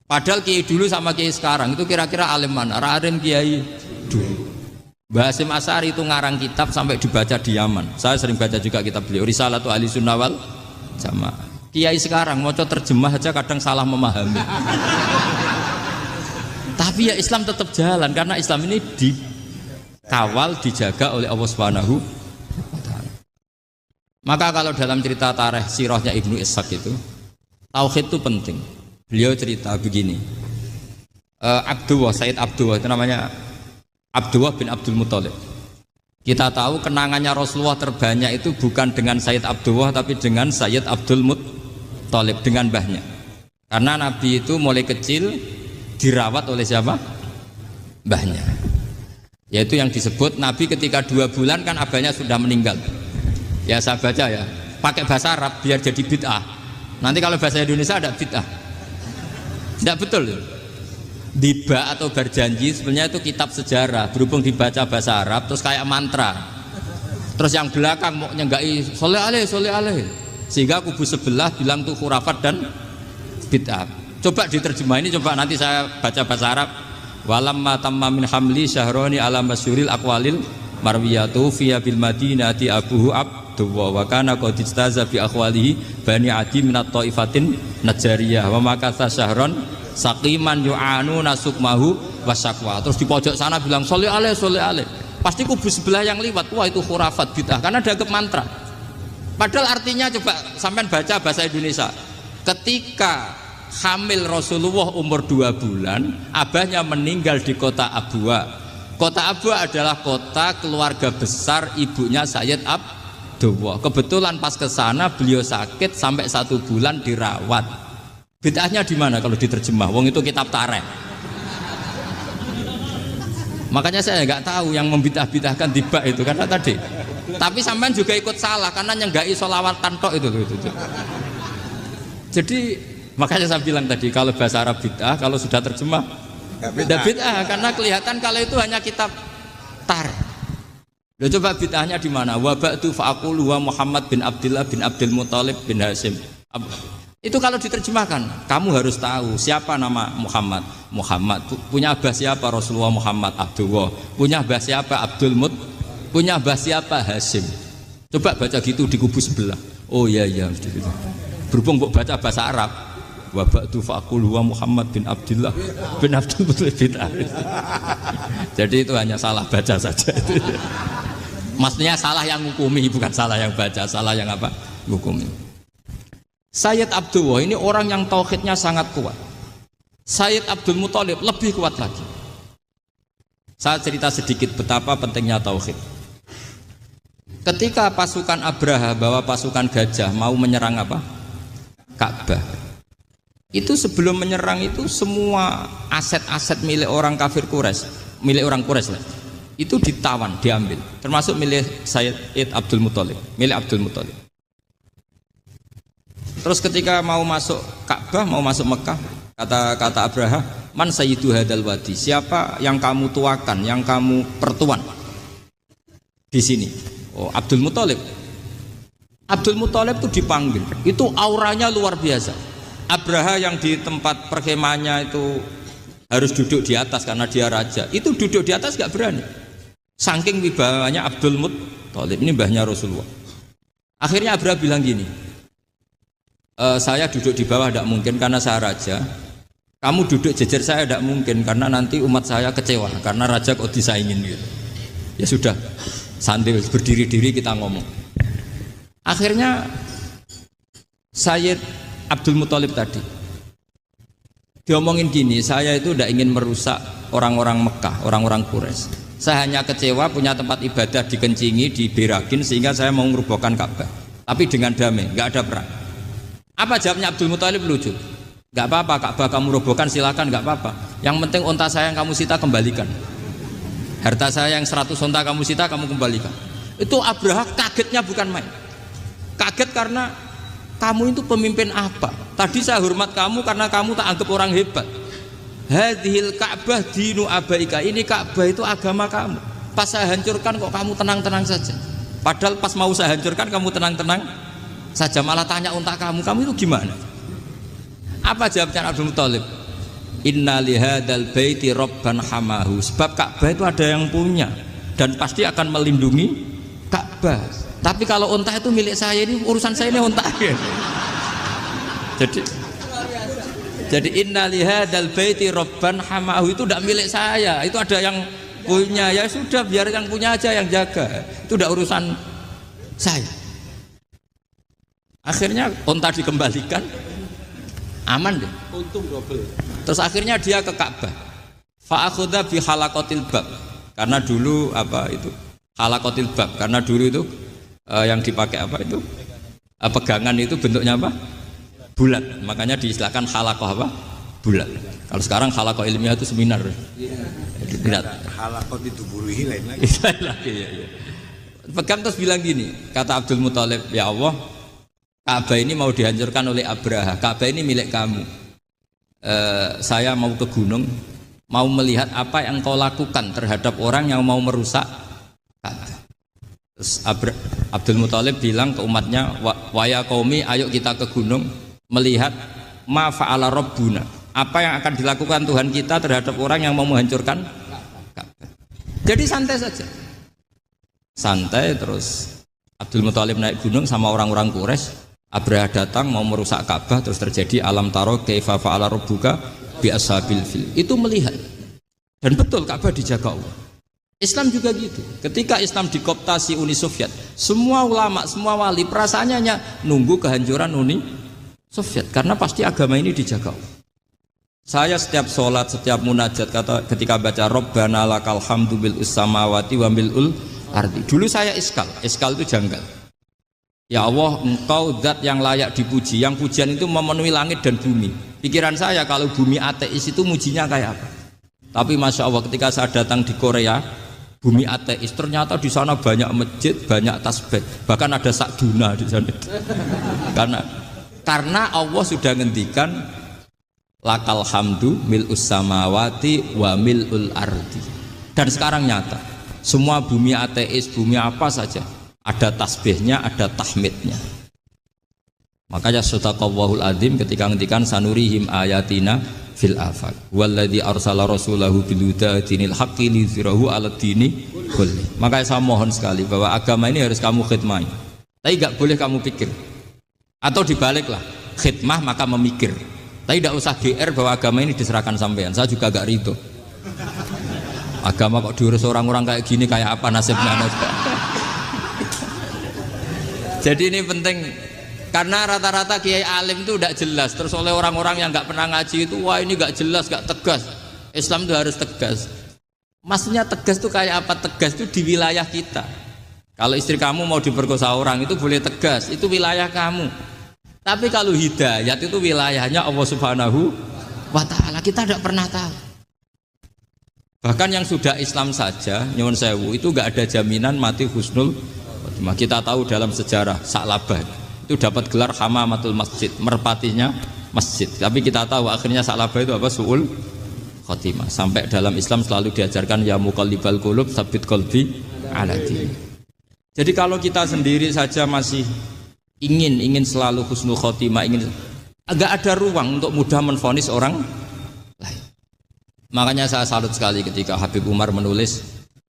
[SPEAKER 3] Padahal kiai dulu sama kiai sekarang itu kira-kira alim mana? Alim kiai dulu. Mbah Hasyim Asy'ari itu ngarang kitab sampai dibaca di Yaman. Saya sering baca juga kitab beliau, Risalatu Ahli Sunnah wal Jamaah. Kiai sekarang mau terjemah aja kadang salah memahami. Tapi ya Islam tetap jalan karena Islam ini dikawal, dijaga oleh Allah Subhanahu. Maka kalau dalam cerita tarikh sirahnya Ibnu Ishaq itu, tauhid itu penting. Beliau cerita begini, Sayyid Abdullah itu namanya Abdullah bin Abdul Muthalib. Kita tahu kenangannya Rasulullah terbanyak itu bukan dengan Sayyid Abdullah tapi dengan Sayyid Abdul Muthalib, dengan mbahnya. Karena Nabi itu mulai kecil dirawat oleh siapa? Mbahnya. Yaitu yang disebut Nabi ketika 2 bulan kan abahnya sudah meninggal. Ya saya baca ya, pakai bahasa Arab biar jadi bid'ah. Nanti kalau bahasa Indonesia ada bid'ah. Tidak betul. Diba atau berjanji sebenarnya itu kitab sejarah, berhubung dibaca bahasa Arab terus kayak mantra. Terus yang belakang mau nyenggai soleh aleh, sehingga kubu sebelah bilang tuh khurafat dan bid'ah. Coba diterjemah ini, coba nanti saya baca bahasa Arab. Walamma tamma min hamli syahroni ala masyuril aqwalil marwiyatu fiya bil madinati abuhu wa kana qad istaza bi akhwalihi bani adi minat taifatin najariyah wa makatha syahron saqiman yu'anu nasukmahu wasaqwa. Terus di pojok sana bilang sholli alaihi. Pasti kubu sebelah yang liwat, wah itu khurafat bid'ah karena dianggap mantra. Padahal artinya coba sampean baca bahasa Indonesia. Ketika hamil Rasulullah umur 2 bulan, abahnya meninggal di kota Abwa. Kota Abwa adalah kota keluarga besar ibunya Sayyid Abdullah. Kebetulan pas ke sana beliau sakit sampai 1 bulan dirawat. Bid'ahnya di mana kalau diterjemah? Wong itu kitab tareh. Makanya saya nggak tahu yang membidah-bidahkan tiba itu karena tadi. Tapi sampean juga ikut salah karena nyenggai sholawatan tok itu. Jadi makanya saya bilang tadi kalau bahasa Arab bid'ah, kalau sudah terjemah tidak bid'ah karena kelihatan kalau itu hanya kitab tareh. Loh, coba bid'ahnya di mana? Wa ba'du fa'aqulu wa Muhammad bin Abdullah bin Abdul Muthalib bin Hasyim. Itu kalau diterjemahkan, kamu harus tahu siapa nama Muhammad. Muhammad punya abah siapa? Rasulullah Muhammad Abdullah. Punya abah siapa? Abdul Mut. Punya abah siapa? Hasyim. Coba baca gitu di kubu sebelah. Oh iya mesti gitu. Berhubung baca bahasa Arab. Wa ba'du fa'aqulu wa Muhammad bin Abdullah bin Abdul Muthalib bin Hasyim. Jadi itu hanya salah baca saja itu. Maksudnya salah yang hukumi, bukan salah yang baca, salah yang apa? Hukumi. Sayyid Abdullah ini orang yang tauhidnya sangat kuat. Sayyid Abdul Muthalib lebih kuat lagi. Saya cerita sedikit betapa pentingnya tauhid. Ketika pasukan Abraha bawa pasukan gajah mau menyerang apa? Ka'bah. Itu sebelum menyerang itu semua aset-aset milik orang kafir Quraisy, milik orang Quraisy lah. Itu ditawan, diambil, termasuk milik Sayyid Abdul Muthalib, milik Abdul Muthalib. Terus ketika mau masuk Ka'bah, mau masuk Mekah, kata Abraha, man sayyidu hadal wadi, siapa yang kamu tuakan, yang kamu pertuan di sini? Oh, Abdul Muthalib. Abdul Muthalib itu dipanggil, itu auranya luar biasa. Abraha yang di tempat perkemahannya itu harus duduk di atas karena dia raja, itu duduk di atas gak berani. Saking wibawanya Abdul Muthalib, ini mbahnya Rasulullah. Akhirnya Abraha bilang gini, saya duduk di bawah tidak mungkin karena saya raja. Kamu duduk jejer saya tidak mungkin karena nanti umat saya kecewa karena raja kok disaingin gitu. Ya sudah, sambil berdiri-diri kita ngomong. Akhirnya Sayyid Abdul Muthalib tadi diomongin gini, saya itu tidak ingin merusak orang-orang Mekah, orang-orang Quraisy. Saya hanya kecewa punya tempat ibadah dikencingi, diberakin sehingga saya mau merubuhkan Ka'bah. Tapi dengan damai, nggak ada perang. Apa jawabnya Abdul Muthalib? Lucu. Gak apa-apa, Ka'bah kamu robohkan silakan, gak apa-apa. Yang penting unta saya yang kamu sita kembalikan. Harta saya yang 100 unta kamu sita kamu kembalikan. Itu Abraha kagetnya bukan main. Kaget karena kamu itu pemimpin apa? Tadi saya hormat kamu karena kamu tak anggap orang hebat. Hadhil Ka'bah dinu abaika, ini Ka'bah itu agama kamu. Pas saya hancurkan kok kamu tenang-tenang saja. Padahal pas mau saya hancurkan kamu tenang-tenang saja, malah tanya unta kamu itu gimana? Apa jawabnya Abdul Muthalib? Inna lihadal baiti robban hamahu, sebab Ka'bah itu ada yang punya dan pasti akan melindungi Ka'bah. Tapi kalau unta itu milik saya, ini urusan saya, ini unta. Jadi inna lihadal baiti robban hamahu itu tidak milik saya, itu ada yang punya. Ya sudah, biar yang punya aja yang jaga, itu tidak urusan saya. Akhirnya unta dikembalikan, aman deh, untung double. Terus akhirnya dia ke Ka'bah, fa'akhudha bi halaqatil bab, karena dulu apa itu halaqatil bab, karena dulu itu yang dipakai apa itu pegangan itu bentuknya apa, bulat, makanya diistilahkan halaqah apa, bulat. Kalau sekarang halaqah ilmiah itu seminar. Tidak.
[SPEAKER 4] Halaqah itu buruhi lain lagi.
[SPEAKER 3] Ya. Pegang terus bilang gini, kata Abdul Muthalib, ya Allah, Ka'bah ini mau dihancurkan oleh Abraha. Ka'bah ini milik kamu. Saya mau ke gunung, mau melihat apa yang kau lakukan terhadap orang yang mau merusak Ka'bah. Terus Abdul Muthalib bilang ke umatnya, wa ya qaumi, ayo kita ke gunung melihat ma fa'ala rabbuna, apa yang akan dilakukan Tuhan kita terhadap orang yang mau menghancurkan Ka'bah. Jadi santai saja. Santai. Terus Abdul Muthalib naik gunung sama orang-orang Quraisy. Abraha datang mau merusak Ka'bah, terus terjadi alam taro kaifa fa'ala rabbuka bi ashabil fil. Itu melihat. Dan betul Ka'bah dijaga Allah. Islam juga gitu. Ketika Islam dikooptasi Uni Soviet, semua ulama, semua wali perasaannya hanya nunggu kehancuran Uni Soviet karena pasti agama ini dijaga Allah. Saya setiap sholat, setiap munajat ketika baca Rabbana lakal hamdu bil samawati wa mil'ul ardi. Dulu saya iskal itu janggal. Ya Allah, engkau zat yang layak dipuji, yang pujian itu memenuhi langit dan bumi. Pikiran saya kalau bumi ateis itu mujinya kayak apa? Tapi Masya Allah ketika saya datang di Korea, bumi ateis, ternyata di sana banyak masjid, banyak tasbih, bahkan ada sakduna di sana. Karena Allah sudah ngendikan lakal hamdu mil'us samawati wa mil'ul ardi. Dan sekarang nyata, semua bumi ateis, bumi apa saja, ada tasbihnya, ada tahmidnya. Makanya sadaqallahul adzim ketika ngendikan sanurihim ayatina fil afaq walladzi arsala rasulahu bil huda dinil haqqi liyuzhirahu 'alad dini kulli. Makanya saya mohon sekali bahwa agama ini harus kamu khidmah. Tapi enggak boleh kamu pikir. Atau dibaliklah, khidmah maka memikir. Tapi tidak usah GR bahwa agama ini diserahkan sampean. Saya juga agak ridho. Agama kok diurus orang-orang kayak gini, kayak apa nasibnya? Jadi ini penting karena rata-rata kiai alim itu tidak jelas. Terus oleh orang-orang yang nggak pernah ngaji itu, wah ini nggak jelas, nggak tegas. Islam itu harus tegas. Maksudnya tegas itu kayak apa? Tegas itu di wilayah kita. Kalau istri kamu mau diperkosa orang itu boleh tegas, itu wilayah kamu. Tapi kalau hidayat itu wilayahnya Allah Subhanahu wa Ta'ala, kita tidak pernah tahu. Bahkan yang sudah Islam saja, nyuwun sewu, itu nggak ada jaminan mati husnul. Kita tahu dalam sejarah Sa'labah itu dapat gelar hamamatul masjid, merpatinya masjid. Tapi kita tahu akhirnya Sa'labah itu apa? Su'ul khotimah. Sampai dalam Islam selalu diajarkan ya muqallibal qulub tsabbit qalbi ala dinik. Jadi kalau kita sendiri saja masih ingin selalu husnul khotimah, agak ada ruang untuk mudah menvonis orang lain. Makanya saya salut sekali ketika Habib Umar menulis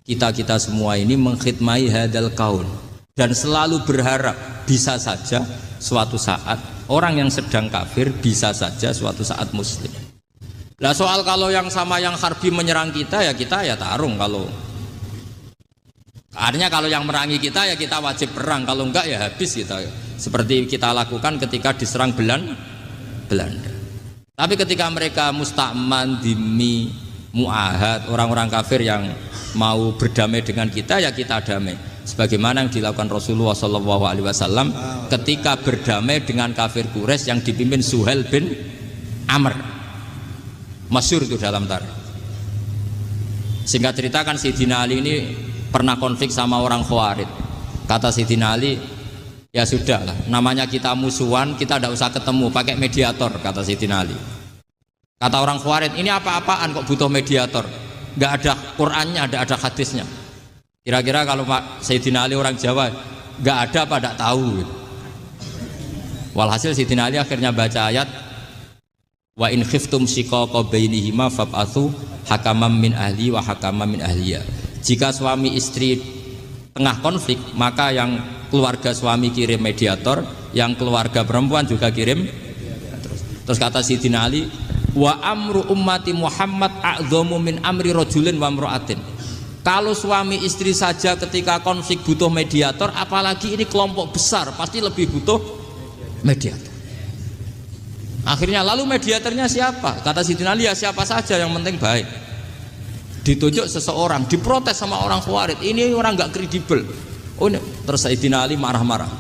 [SPEAKER 3] kita semua ini mengkhidmai hadal kaun dan selalu berharap bisa saja suatu saat orang yang sedang kafir bisa saja suatu saat muslim. Nah soal kalau yang sama yang harbi menyerang kita ya tarung. Kalau artinya kalau yang merangi kita ya kita wajib perang, kalau enggak ya habis kita. Seperti kita lakukan ketika diserang Belanda. Tapi ketika mereka musta'man, dhimmi, mu'ahad, orang-orang kafir yang mau berdamai dengan kita ya kita damai. Sebagaimana yang dilakukan Rasulullah SAW ketika berdamai dengan kafir Quraisy yang dipimpin Suhail bin Amr. Masyhur itu dalam tarikh. Singkat cerita kan Sayyidina Ali ini pernah konflik sama orang Khawarij. Kata Sayyidina Ali, ya sudah lah, namanya kita musuhan, kita tidak usah ketemu, pakai mediator, kata Sayyidina Ali. Kata orang Khawarij, ini apa-apaan kok butuh mediator? Nggak ada Qur'annya, ada hadisnya. Kira-kira kalau Pak Sayyidina Ali orang Jawa, nggak ada apa tidak tahu. Walhasil Sayyidina Ali akhirnya baca ayat, wa in khiftum shiqaqa bainihima fab'atsu hakaman min ahli wa hakaman min ahliya. Jika suami istri tengah konflik, maka yang keluarga suami kirim mediator, yang keluarga perempuan juga kirim. Terus kata Sayyidina Ali, wa amru ummati Muhammad a'dhamu min amri rajulin wa imra'atin. Kalau suami istri saja ketika konflik butuh mediator, apalagi ini kelompok besar pasti lebih butuh mediator. Akhirnya lalu mediatornya siapa? Kata Sayyidina Ali, ya siapa saja yang penting baik. Ditunjuk seseorang, diprotes sama orang Khawarij, ini orang nggak kredibel. Oh, terus Sayyidina Ali marah-marah.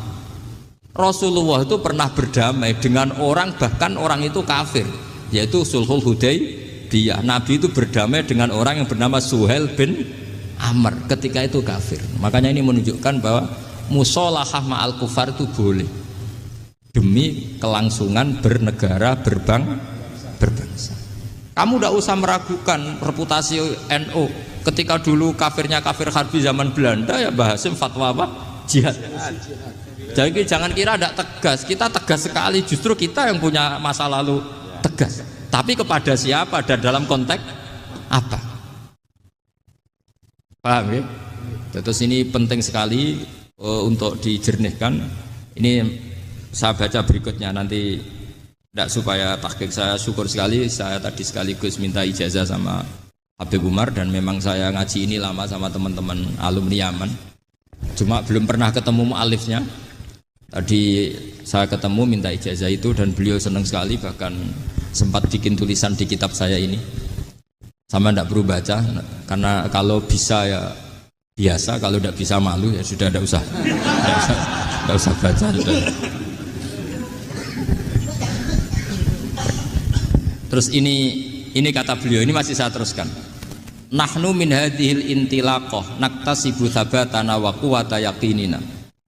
[SPEAKER 3] Rasulullah itu pernah berdamai dengan orang, bahkan orang itu kafir, yaitu Sulhul Hudaybiyah. Nabi itu berdamai dengan orang yang bernama Suhail bin Amr ketika itu kafir. Makanya ini menunjukkan bahwa musolahah ma'al kufar itu boleh demi kelangsungan bernegara, berbangsa. Kamu tidak usah meragukan reputasi NU. Ketika dulu kafirnya kafir harbi zaman Belanda, ya Mbah Hasim fatwa apa? Jihad. Jadi jangan kira tidak tegas. Kita tegas sekali. Justru kita yang punya masa lalu tegas. Tapi kepada siapa dan dalam konteks apa? Paham ya? Terus ini penting sekali untuk dijernihkan. Ini saya baca berikutnya nanti. Tidak supaya tahqiq, saya syukur sekali, saya tadi sekaligus minta ijazah sama Habib Umar dan memang saya ngaji ini lama sama teman-teman alumni Yaman. Cuma belum pernah ketemu mu'alifnya. Tadi saya ketemu minta ijazah itu dan beliau senang sekali, bahkan sempat bikin tulisan di kitab saya ini. Sama tidak perlu baca, karena kalau bisa ya biasa, kalau tidak bisa malu ya sudah tidak usah. Enggak usah baca. Terus ini kata beliau, ini masih saya teruskan. Nahnu min hadhil intilaqah naktasibu thabatana wa quwwata yaqinina.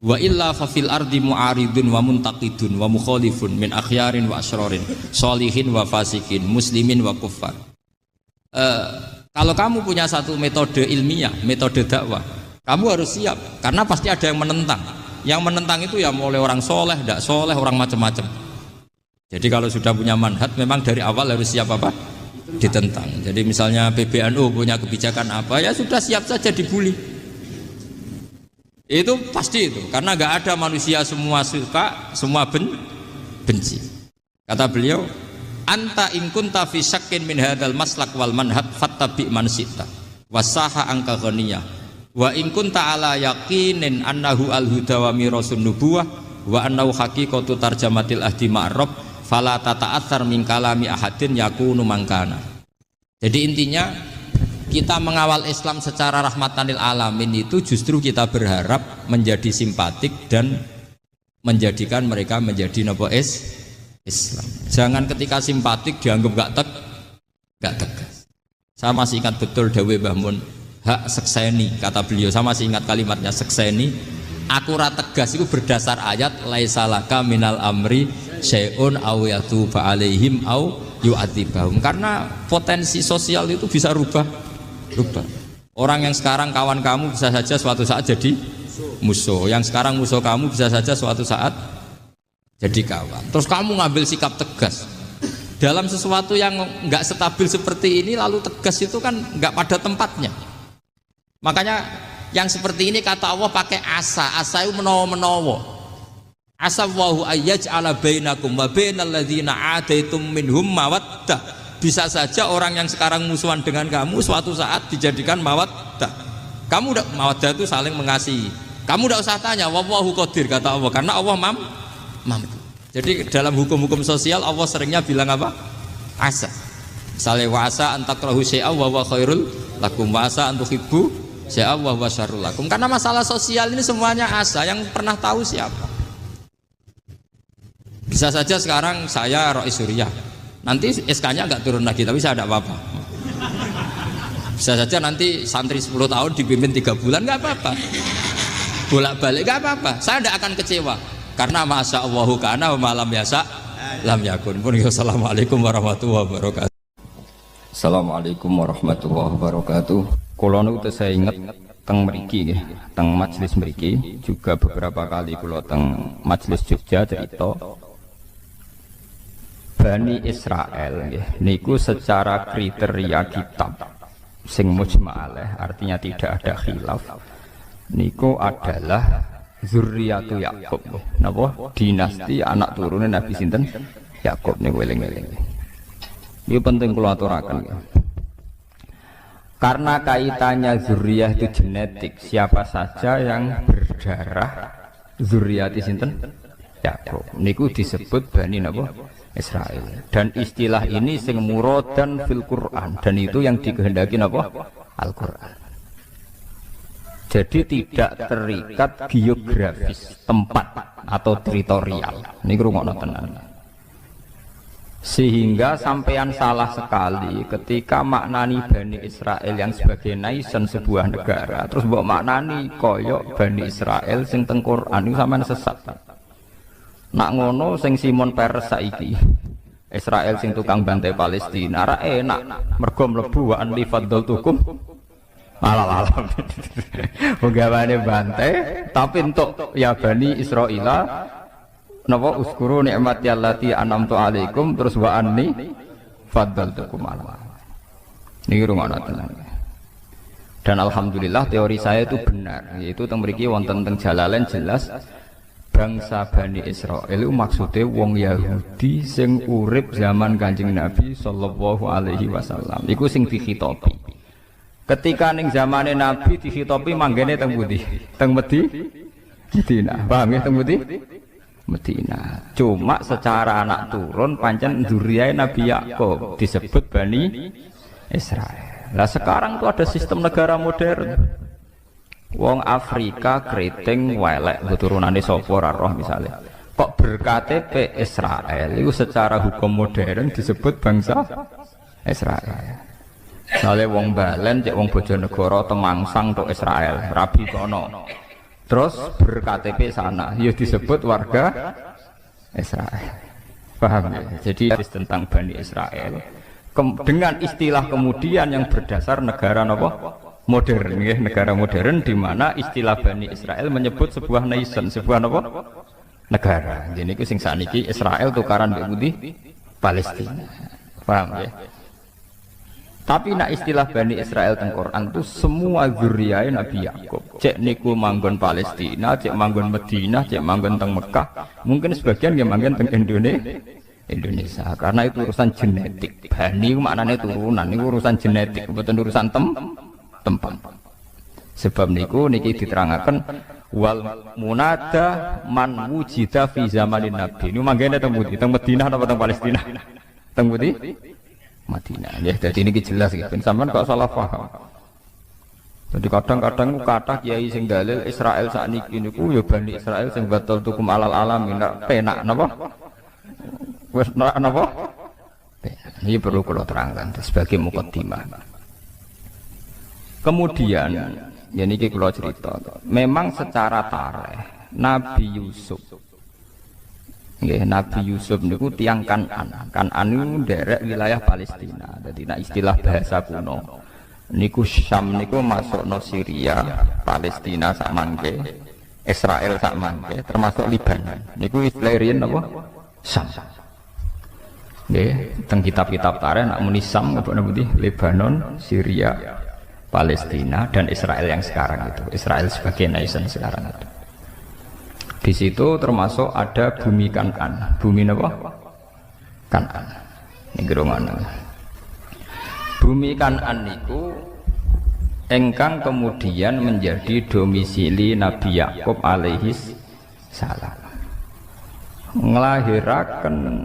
[SPEAKER 3] Wa illa fa fil ardi mu'aridun wa muntaqidun wa mukhalifun min akhyarin wa asyrarin, sholihin wa fasikin, muslimin wa kuffar. Kalau kamu punya satu metode ilmiah, metode dakwah, kamu harus siap karena pasti ada yang menentang. Yang menentang itu ya mulai orang soleh, tidak soleh, orang macam-macam. Jadi kalau sudah punya manhaj, memang dari awal harus siap apa? Ditentang. Jadi misalnya PBNU punya kebijakan apa, ya sudah siap saja dibully. Itu pasti itu, karena nggak ada manusia semua suka, semua benci. Kata beliau, anta in kunta fi syakkin min hadzal maslak wal manhaj fattabi man syi'ta wasaha angka ghaniyah wa in kunta ala yaqinin annahu al huda wa mirasun nubuwah wa annahu haqiqatu tarjamatil ahdi ma'rab fala tata'atsar min kalami ahadin yakunu mangkana. Jadi intinya kita mengawal Islam secara rahmatanil alamin itu justru kita berharap menjadi simpatik dan menjadikan mereka menjadi Islam. Jangan ketika simpatik dianggap gak tegas. Saya masih ingat betul dawuh Mbah Mun, hak sekseni, kata beliau, saya masih ingat kalimatnya sekseni. Aku ra tegas itu berdasar ayat laisalaka minal amri syai'un aw yatuba alaihim aw yu'adzibahum. Karena potensi sosial itu bisa rubah. Orang yang sekarang kawan kamu bisa saja suatu saat jadi musuh. Yang sekarang musuh kamu bisa saja suatu saat jadi kawan. Terus kamu ngambil sikap tegas dalam sesuatu yang nggak stabil seperti ini, lalu tegas itu kan nggak pada tempatnya. Makanya yang seperti ini kata Allah pakai asa. Asa itu menawa-menawa. Asa wahu ayyaj'ala bainakum wa bainal ladzina ataitum minhum mawaddah. Bisa saja orang yang sekarang musuhan dengan kamu suatu saat dijadikan mawaddah. Kamu udah mawaddah itu saling mengasihi. Kamu udah usah tanya wallahu qadir, kata Allah, karena Allah mampu. Jadi dalam hukum-hukum sosial Allah seringnya bilang apa? Asa. Misalnya wa asa an takrahu syai'a wa huwa khairul lakum wa asa an tuhibbu syai'a wa huwa syarrul lakum. Karena masalah sosial ini semuanya asa, yang pernah tahu siapa? Bisa saja sekarang saya Rois Suriah, nanti SK-nya nggak turun lagi, tapi saya tidak apa-apa. Bisa saja nanti santri 10 tahun dipimpin 3 bulan, nggak apa-apa. Bolak-balik nggak apa-apa. Saya tidak akan kecewa karena masya Allahu kana wa malam yasa lam yakun. Assalamualaikum warahmatullahi wabarakatuh.
[SPEAKER 1] Assalamualaikum warahmatullahi wabarakatuh. Kula niku saya ingat teng mriki nggih, teng majelis mriki juga beberapa kali kula teng majelis Jogja cerita Bani Israel niku secara kriteria kitab sing mujma'aleh, artinya tidak ada khilaf, niku adalah zurriyatu Yakub. Napa? Dinasti anak turune Nabi sinten? Yakub niku eling-eling. Ini penting kula aturaken ya. Karena kaitannya zuriyah itu genetik, siapa saja yang berdarah zurriyati sinten? Yakub. Niku disebut Bani napa? Israel. Dan istilah ini sing muradan fil Quran, dan itu yang dikehendaki napa? Al-Quran. Jadi tidak terikat geografis tempat atau teritorial. Ini rungokno tenan. Sehingga sampean salah sekali ketika maknani Bani Israel yang sebagai nation sebuah negara, terus mbok maknani koyok Bani Israel sing teng Quran, itu sampean sesat. Nak ngono sing Simon Peres saiki Israel sing tukang bantai Palestina ra enak mergo mlebu wa anli faddaltukum ala penggawane bantai, tapi untuk ya Bani Israila napa uskuru nikmati allati an'amtu alaikum terus wa anni faddaltukum ala. Niki rungokno tenan. Dan alhamdulillah teori saya itu benar, yaitu teng mriki wonten teng Jalalain jelas bangsa Bani Israel itu maksudnya wong Yahudi sing urip zaman Kanjeng Nabi sallallahu alaihi wasallam. Iku sing dikhitopi. Ketika ning zamane Nabi dikhitopi manggene teng pundi? Teng Medina. Paham ya teng pundi? Medina. Cuma secara anak turun pancen dzurriyyah Nabi Yakub disebut Bani Israel. Lah sekarang tuh ada sistem negara modern.
[SPEAKER 3] Wong Afrika keriting welek keturunane sapa ora roh misale. Kok berKTP Israel itu secara hukum modern disebut bangsa Israel. Misalnya wong Balen cek wong Bojonegoro Temangsang tok Israel, Rabi kono. Terus berKTP sana, ya disebut warga Israel. Paham ya? Jadi tentang Bani Israel dengan istilah kemudian yang berdasar negara apa? Modern ya, negara modern di mana istilah Bani Israel menyebut sebuah nation, sebuah apa? Negara. Jadi itu sing saniki Israel tukaran mbek pundi? Palestina. Paham ya? Tapi nak istilah Bani Israel teng Quran itu semua zuriyae Nabi Yakub. Cek niku manggon Palestina, cek manggon Madinah, cek manggon teng Mekah, mungkin sebagian yang manggon teng Indonesia karena itu urusan genetik. Bani maknanya turunan, ini urusan genetik, bukan urusan tempat. Sebab niku niki diterangkan wal munada man wujida fi zamanin nabi. Ini manggene teng pundi? Teng Madinah atau teng Palestina? Teng pundi? Madinah. Ya, jadi ini jelas gitu. Sampeyan kok salah paham. Jadi kadang-kadang kata kiai sing dalil Israel sakniki niku ya Bani Israel sing batal tukum alal alamin penak napa? Wes napa? Ini perlu kula terangkan sebagai mukaddimah. Kemudian ya niki kula cerita. Memang secara tarikh Nabi Yusuf nggih, Nabi Yusuf niku tiyang Kan'an niku nderek wilayah Palestina. Dadi nek istilah bahasa kuno niku Syam niku masukno Syria, Palestina sak mangke, Israel sak mangke, termasuk Libanon. Niku istilah riyen napa? Syam. Nggih, teng kitab-kitab tarikh nek muni Syam apa napa Lebanon, Syria, Palestina dan Israel yang sekarang itu. Israel sebagai nation sekarang itu. Di situ termasuk ada bumi Kan'an. Bumi apa? Kan'an. Ini gerungan. Bumi Kan'an itu engkang kemudian menjadi domisili Nabi Yakub alaihis salam. Ngelahirakan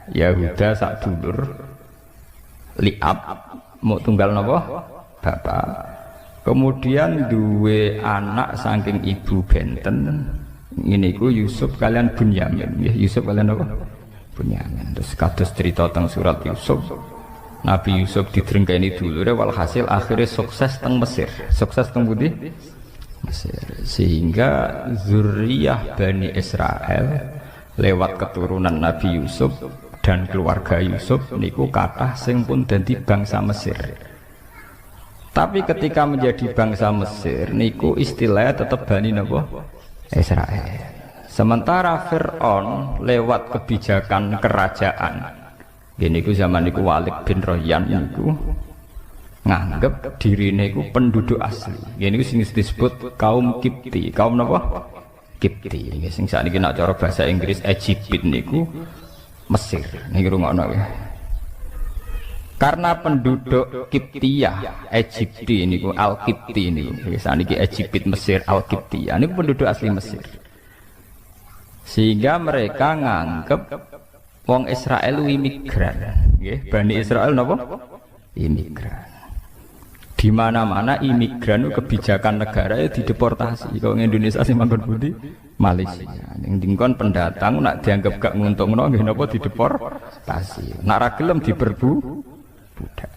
[SPEAKER 3] Yahuda sak dulur Liab mau tunggal napa? Bapak. Kemudian duwe anak saking ibu benten ini ku Yusuf kalian Bunyamin. Ya, Yusuf kalian apa? Bunyamin. Terus kados cerita teng surat Yusuf. Nabi Yusuf didrengkeni dulure walhasil akhirnya sukses teng Mesir. Sukses teng pundi? Mesir. Sehingga zuriyah Bani Israel lewat keturunan Nabi Yusuf dan keluarga Yusuf niku kathah sing pun dadi bangsa Mesir. Tapi ketika menjadi bangsa Mesir niku istilahnya tetap Bani napa? Israel. Sementara Fir'aun lewat kebijakan kerajaan niku zaman niku Walid bin Royan niku nganggep dirine niku penduduk asli. Niku sing disebut kaum Kipti. Kaum napa? Kipti. Nggih sing sakniki nek cara bahasa Inggris Egypt niku Mesir. Niki rungokno ya. Karena penduduk Kiptiyah, Egypti niku Al-Kipti niku. Saniki Egypt Mesir Al-Kiptiyah niku penduduk asli Mesir. Sehingga mereka nganggep wong Israel imigran, nggih. Bani Israel napa? Imigran. Di mana-mana imigran kebijakan negara itu dideportasi. Kalau Indonesia sing manggon pundi? Malaysia. Ning dingkon pendatang nak dianggap gak nguntungno nggih napa dideportasi. Nak ra gelem diperbu budak.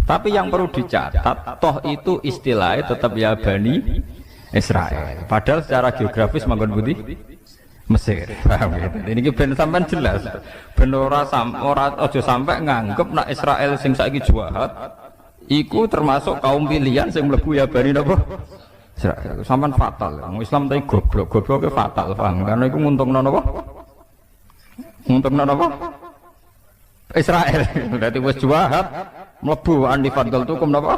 [SPEAKER 3] Tapi yang perlu dicatat, toh itu istilahnya tetap ya Bani Israel. Padahal secara geografis manggon pundi? Mesir. Paham ya? Ini ben sampean jelas. Ben ora aja sampai nganggep nak Israel sing saiki jahat iku termasuk kaum pilihan sing mlebu ya Bani napa? Israel. Sampean fatal. Wong Islam tapi goblok-gobloke fatal, paham? Karena iku nguntungno napa? Nguntungno napa? Israel. Berarti wis jahat mlebu andi fadl tukum napa?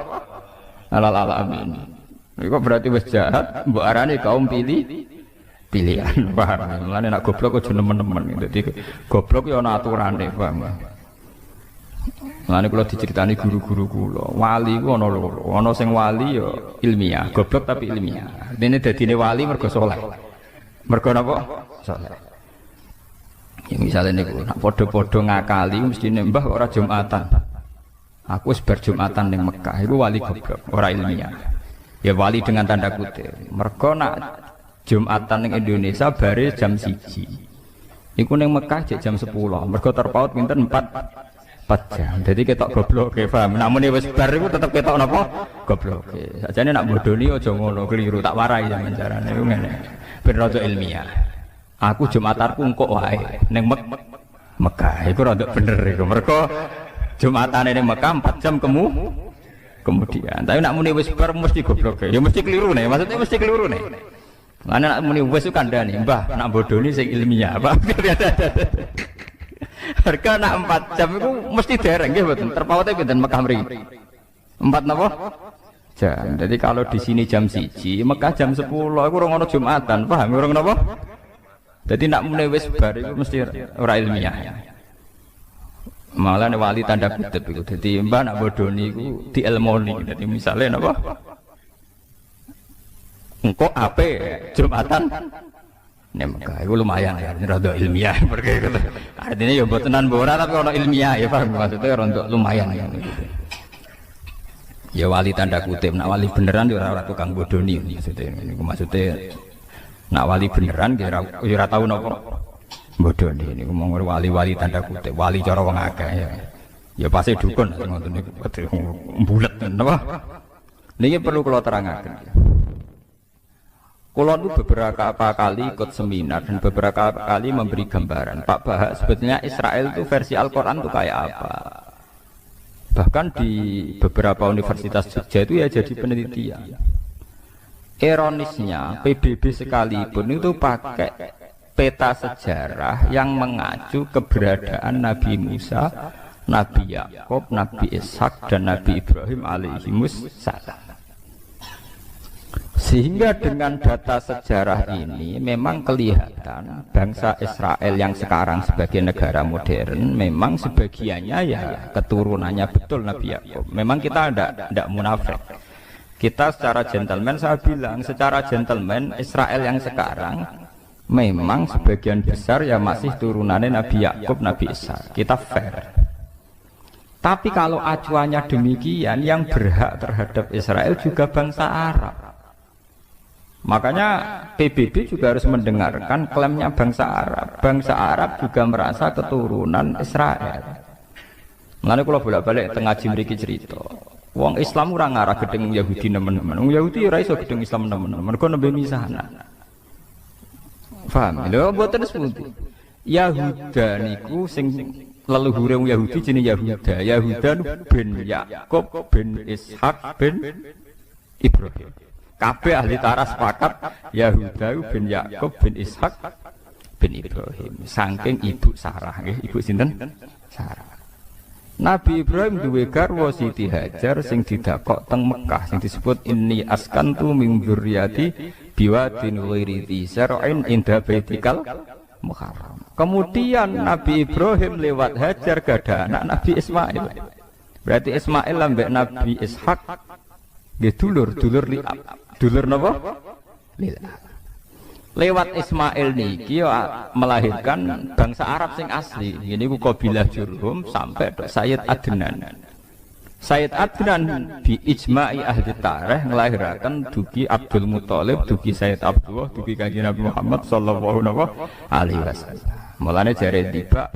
[SPEAKER 3] Alal alamin. Iku berarti wis jahat mbok arani kaum pilihan, paham? Mulane nek goblok aja nemen-nemen. Dadi goblok ya ana aturane, paham? Mulane kula diceritani guru-guru kula, wali ku ana loro. Ana sing wali ya ilmiah, goblok tapi ilmiah. Dene dadine wali mergo saleh. Mergo napa? Saleh. Ya misalnya niku nak padha-padha ngakali mesti mbah ora Jumatan. Aku wis bar Jumatan ning Mekah, iku wali goblok, ora ilmiah. Ya wali dengan tanda kutip. Mergo nak Jumatan ning Indonesia bare jam 1. Iku ning Mekah jam 10. Mergo terpaut pinten 4 jam. Jadi ketok goblok ke paham. Namun wis bar iku tetep ketok napa? Goblok. Sajane nak bodoni aja ngono, keliru tak warai sampeyan carane iku ngene. Ben rada ilmiah. Aku Jumatanku engko wae ning Mekah. Iku rada bener iku. Mergo Jumatane ning Mekah 4 jam kemudian. Tapi nak muni wis bar mesti goblok. Ya mesti keliru nih. Maksudnya mesti keliru nih. Mana nak muni wis kandhani, Mbah, nak bodoni sing ilmiah, Pak. Harga nak 4 jam itu mesti dereng nggih mboten. Terpaute pinten Mekah mriki? 4 napa? Jam. Jadi kalau di sini jam 1, Mekah jam 10 iku ora ono Jumatan, paham ora napa? Jadi nak muni wis bar iku mesti ora ilmiah. Malah wali tanda kutip iku. Dadi Mbah nak bodoni iku dielmoni. Dadi misale napa? Engko ape Jumatan nek Mekah iku lumayan ya, rada ilmiah perkara gitu. Artinya ya mbotenan ora tapi ono ilmiah ya paham maksudnya rada lumayan ya gitu. Ya wali tanda kutip, nak wali beneran ya ora tukang bodoni maksudnya niku maksudnya nak wali beneran ya ora tau napa bodoni niku mong wali-wali tanda kutip, wali cara wong akeh ya. Ya pasti dukun ngoten niku mbulet napa. Niki perlu kula terangaken. Kulo itu beberapa kali ikut seminar dan beberapa kali memberi gambaran. Pak Bahak sebetulnya Israel itu versi Al-Quran itu kayak apa? Bahkan di beberapa universitas Jogja itu ya jadi penelitian. Ironisnya PBB sekalipun itu pakai peta sejarah yang mengacu keberadaan Nabi Musa, Nabi Yakub, Nabi Ishak dan Nabi Ibrahim alaihimus salam. Sehingga dengan data sejarah ini memang kelihatan bangsa Israel yang sekarang sebagai negara modern memang sebagiannya ya keturunannya betul Nabi Yakub. Memang kita tidak munafik. Kita secara gentleman, saya bilang secara gentleman Israel yang sekarang memang sebagian besar ya masih turunannya Nabi Yakub, Nabi Ishak. Kita fair. Tapi kalau acuannya demikian, yang berhak terhadap Israel juga bangsa Arab. Makanya PBB juga harus mendengarkan klaimnya bangsa Arab. Bangsa Arab juga merasa keturunan Israel. Mulane kula bolak-balik teng ngaji mriki cerita. Wong Islam ora ngarah gedeng Yahudi nemen-nemen. Wong Yahudi ora iso gedeng Islam nemen-nemen. Mergo nembe misahan. Paham? Lho mboten sepundi. Yahuda niku sing leluhure wong Yahudi jenenge Yahuda. Yahuda bin Yakub bin Ishak bin Ibrahim. Kabeh ahli tarikh sepakat Yahuda bin Yakub bin Ishak bin Ibrahim. Saking ibu Sarah nggih, ibu sinten? Sarah. Nabi Ibrahim duwe garwa Siti Hajar sing didakok teng Mekah sing disebut inni askantu min dzurriyyati biwadin ghairi dzar'in inda baitikal muharram. Kemudian Nabi Ibrahim lewat Hajar gada anak Nabi Ismail. Berarti Ismail lambek Nabi Ishak nggih dulur liab. Dulur napa? Lil'ab. Lewat Ismail niki melahirkan bangsa Arab sing asli. Ini ku kabilah Jurhum sampai ke Sayyid Adnan. Sayyid Adnan bi ijma'i ahli tarikh melahirkan dugi Abdul Muthalib, dugi Sayyid Abdullah, dugi Kanjeng Nabi Muhammad sallallahu alaihi wasallam. Mulane jare tiba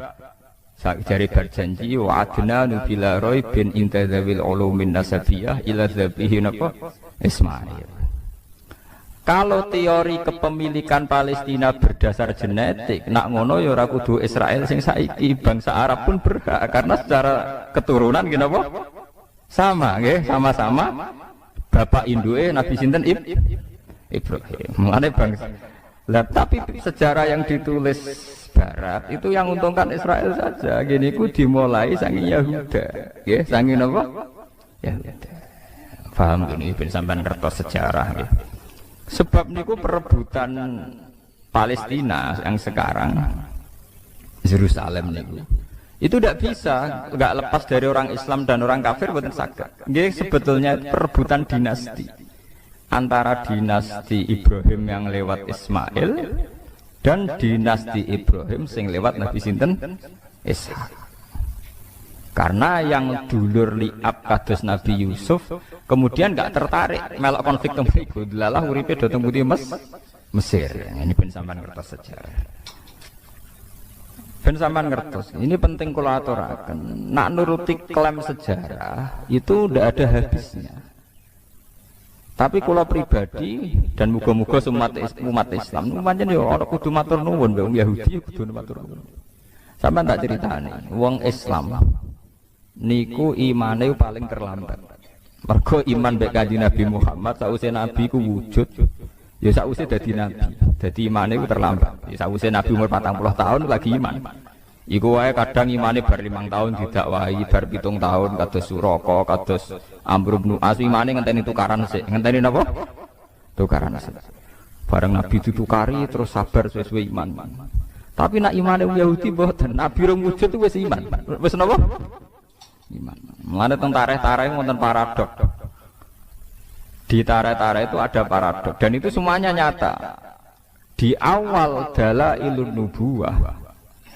[SPEAKER 3] jare berjanji wa adnanu bila raibin intadzawil ulumin nasabiyah ila dzabihi napa Ismail. Kalau teori kepemilikan Palestina berdasar genetik, nak ngono ya ora kudu Israel sing saiki, bangsa Arab pun berhak karena secara keturunan kenapa? Sama nggih, sama-sama bapak induke Nabi sinten Ibrahim. Mulane bangsa. Lah tapi sejarah yang ditulis Barat itu yang untungkan Israel saja. Gini ku dimulai saking Yahuda, nggih, saking napa? Yahuda. Paham gini ben sampean ngertos sejarah nggih. Sebab niku perebutan Palestina yang sekarang Yerusalem niku itu tidak bisa, nggak lepas dari orang Islam dan orang kafir boten saged. Nggih sebetulnya perebutan dinasti antara dinasti Ibrahim yang lewat Ismail dan dinasti Ibrahim sing lewat Nabi sinten Ishak. Karena yang dulur liab kados Nabi Yusuf kemudian nggak tertarik melok konflik temriku, delalah uripe do teng putih Mesir. Ini ben sampean ngertos sejarah. Ben sampean ngertos. Ini penting kula aturaken. Nak nuruti klaim sejarah itu ndak ada habisnya. Tapi kula pribadi dan muga-muga umat Islam pancen yo ora kudu matur nuwun wong Yahudi kudu matur nuwun. Sampeyan tak critani, wong Islam niku imane paling terlambat. Mergo iman mbek Kanjeng Nabi Muhammad sakwise Nabi ku wujud, ya sakwise dadi nabi. Dadi imane ku terlambat. Ya sakwise Nabi umur 40 tahun lagi iman. Iku wae kadang imane bar 5 tahun didakwahi, bar 7 tahun kados Suraka, kados Amr bin As imane ngenteni tukaran sik. Ngenteni napa? Tukaran sik. Bareng Nabi ditukari terus sabar sesuai iman. Tapi nak imane Yahudi mboten, Nabi rong wujud wis iman. Wis napa? Iman. Mulane teng tarikh-tarikh wonten paradok. Di tarikh-tarikh itu ada paradok dan itu semuanya nyata. Di awal dalailun nubuwah.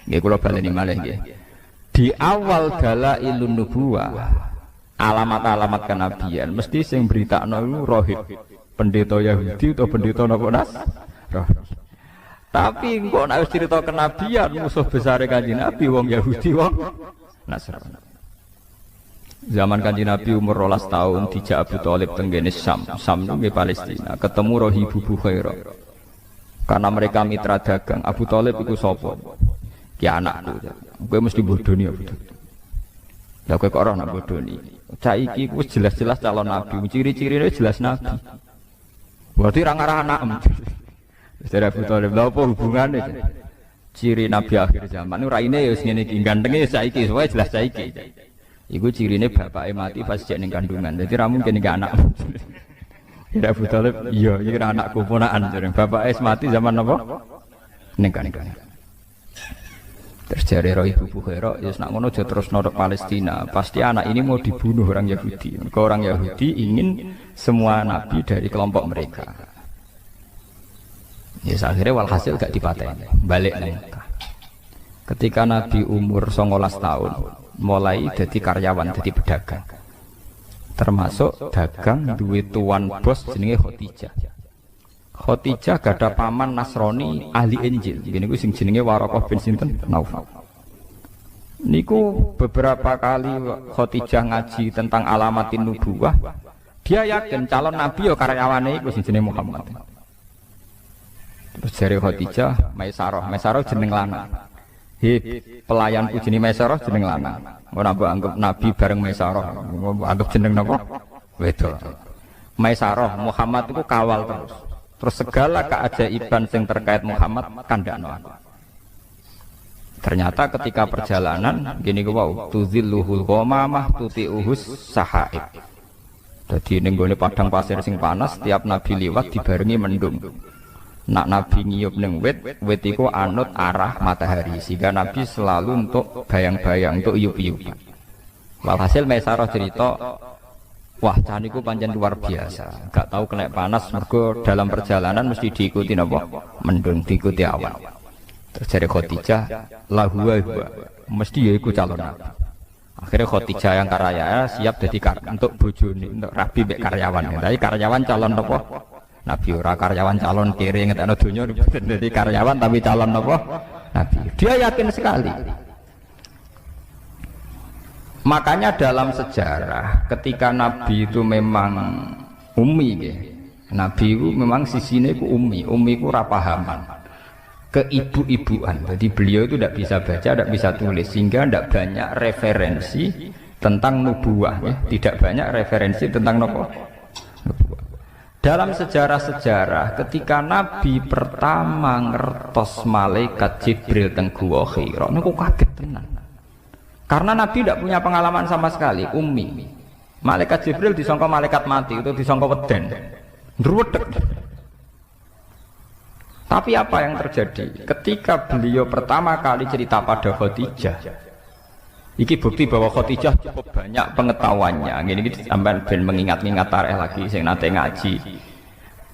[SPEAKER 3] Nggih kula baleni malih nggih. Di awal dalailun nubuwah, alamat-alamat kenabian mesti sing beritakno iku rohib. Pendeta Yahudi atau pendeta napa Nas? Rohib. Tapi kok nek wis cerita kenabian musuh besar Kanjeng Nabi wong Yahudi wong Nasrani. Zaman Kanjeng Nabi umur 12 tahun dijak Abu Thalib tenggene Syam nggih Palestina, ketemu Rohibu Bukhairah. Karena mereka mitra dagang, Abu Thalib iku sapa? Ki anakku. Kowe mesti bodoni Abu Thalib. Lah kowe kok ora nak bodoni. Saiki wis jelas-jelas calon nabi, ciri-cirine jelas nabi. Berarti ra ngarah anakem. Wis Abu Thalib lha apa hubungane? Ciri nabi akhir zaman raine ya wis ngene iki, gantenge saiki, wae jelas saiki. Iku cirine bapake mati pas jek ning kandungan. Dadi ra mungkin iki anak. Ya Abu Thalib, iya iki anakku ponakan jare. Bapake mati zaman apa? Ning kandungan. Terus jare Ibu Bukhairah, ya nak ngono aja terus nodok Palestina. Pasti anak ini mau dibunuh orang Yahudi. Mereka orang Yahudi ingin semua nabi dari kelompok mereka. Ya akhirnya walhasil gak dipateni. Balik ning Mekah. Ketika Nabi umur 19 tahun, mulai jadi karyawan, jadi pedagang. Termasuk dagang duwe tuan bos jenenge Khadijah. Khadijah gada paman Nasrani ahli Injil. Gini ku sing jenenge Waraqah bin sinten Naufal. Niku beberapa kali Khadijah ngaji tentang alamatin nubuwah. Dia yakin calon nabi ya karyawane iku sing jenenge Muhammad. Terus jare Khadijah, Maisarah jeneng lanang. Pelayanku jenenge Maisarah jeneng lanang. Ora mbok anggap nabi bareng Maisarah. Anggap jeneng napa? Wedok. Maisarah Muhammad itu kawal terus. Terus segala keajaiban yang terkait Muhammad kandakno aku. Ternyata ketika perjalanan gini ku wau tuzilluhul ghamamah tuti'uhus sahaib. Dadi ning gone padang pasir sing panas tiap nabi liwat dibarengi mendung. Nak nabi ngiyup ning wit iku anut arah matahari sehingga nabi selalu untuk bayang-bayang untuk iyup-iyupan. Walhasil Maisarah cerita, wah caniku pancen luar biasa. Gak tahu kena panas mergo dalam perjalanan mesti diikuti napa? Mendung, diikuti awan. Terus dari Khadijah, lahu mesti ya iku calon nabi. Akhirnya Khadijah yang karya siap jadi untuk bojone, untuk rabi mek karyawan. Tapi karyawan calon napa? Nabi ora karyawan calon kiri ngetekno donya dadi karyawan tapi calon napa? Nabi. Dia yakin sekali. Makanya dalam sejarah ketika Nabi itu memang ummi ya. Nabi itu memang sisine ku ummi ku ora pahaman. Keibu-ibuan. Jadi beliau itu tidak bisa baca, tidak bisa tulis sehingga tidak banyak referensi tentang nubuwah ya. Tidak banyak referensi tentang nubuwah. Dalam sejarah-sejarah ketika Nabi pertama ngertos malaikat Jibril teng Guwa Hira niku kaget tenan. Karena Nabi tidak punya pengalaman sama sekali, ummi. Malaikat Jibril disangka malaikat mati, itu disangka weden. Ndruwedeg. Tapi apa yang terjadi? Ketika beliau pertama kali cerita pada Khadijah, iki bukti bahwa Khadijah cukup banyak pengetahuannya. Gini sampai ben mengingat-ingat tarikh lagi sing nate ngaji.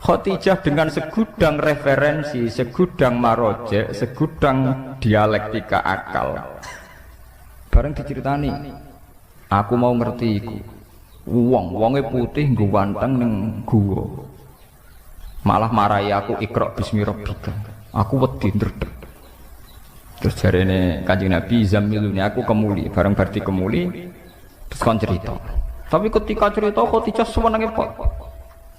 [SPEAKER 3] Khadijah dengan segudang referensi, segudang maroje, segudang dialektika akal. Bareng diceritani,
[SPEAKER 5] Aku mau ngerti iku. Wonge putih nggo wanteng ning guwa. Malah marahi aku Iqra bismi rabbika. Aku wedi ndredeg. Terus jarene Kanjeng Nabi zamiluni aku kemuli, bareng berarti kemuli terus kon cerita. Tapi ketika cerita Khadijah sewenenge pot.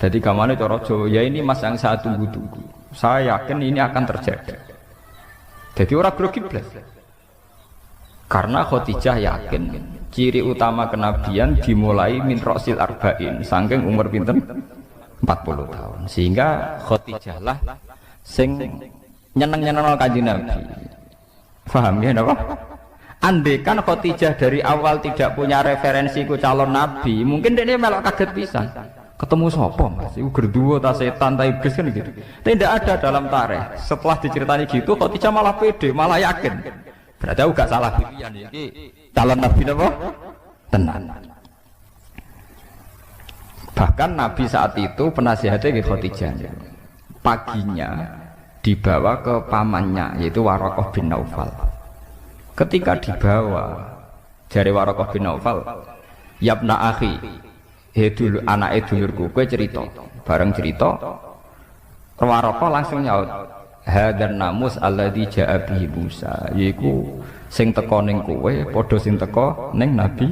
[SPEAKER 5] Jadi gamane cara Jawa, ya ini mas yang saya tunggu-tunggu. Saya yakin ini akan terjadi. Jadi orang grogi blas. Karena Khadijah yakin ciri utama kenabian dimulai min rosil arba'in, saking umur pinten 40 tahun. Sehingga Khadijah lah sing nyeneng-nyeneng Kanjeng Nabi. Paham ya napa? Andaikan Khadijah dari awal tidak punya referensi ku calon nabi, mungkin dia melok kaget pisan. Ketemu sapa Mas? Iku gerduwo ta setan ta iblis kan gitu. Tidak ada dalam tarikh. Setelah diceritani gitu Khadijah malah pede, malah yakin. Berarti aku gak salah pilihan iki. Calon nabi napa? Tenan. Bahkan Nabi saat itu penasihatnya ke Khadijah. Paginya dibawa ke pamannya yaitu Waraqah bin Naufal. Ketika dibawa dari Waraqah bin Naufal, "Yabna akhi, he dulu anake dulurku, kowe cerita." Bareng cerita, Waraqah langsung nyaut, "Hadzal namus alladzi jaa bihi Musa." Yaiku sing teka ning kowe padha sing teka ning Nabi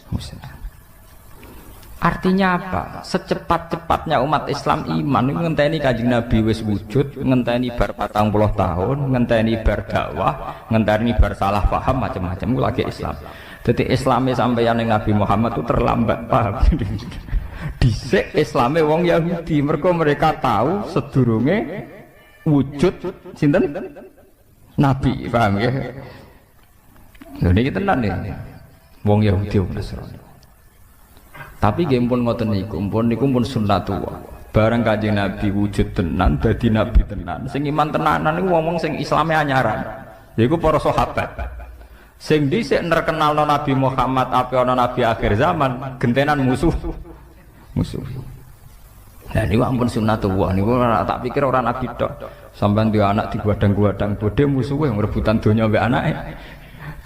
[SPEAKER 5] Musa. Artinya apa? Secepat-cepatnya umat Islam iman ngenteni Kanjeng Nabi wis wujud, ngenteni bar 40 tahun, ngenteni bar dakwah, ngenteni bar salah paham macam-macam ku lagi Islam. Jadi Islamnya sampeyan ning Nabi Muhammad itu terlambat, paham? Dhisik Islame wong Yahudi, mereka tahu sedurunge wujud sinten? Nabi, paham ya? Lha niki tenan nih. Wong Yahudi wong Nasrani. Tapi nggih pun ngoten niku, niku pun sunnatullah. Bareng Kanjeng Nabi wujud tenan, dadi nabi tenan. Sing iman tenanan niku wong-wong sing Islame anyaran. Yaiku para sahabat. Sing dhisik nerkenalno Nabi Muhammad ape ana nabi akhir zaman, gentenan musuh. Nah niku ampun sunnatullah niku tak pikir ora nabi tok. Sampeyan duwe anak digadang-gadang bodhe musuhe ngrebutan donya mbek anake.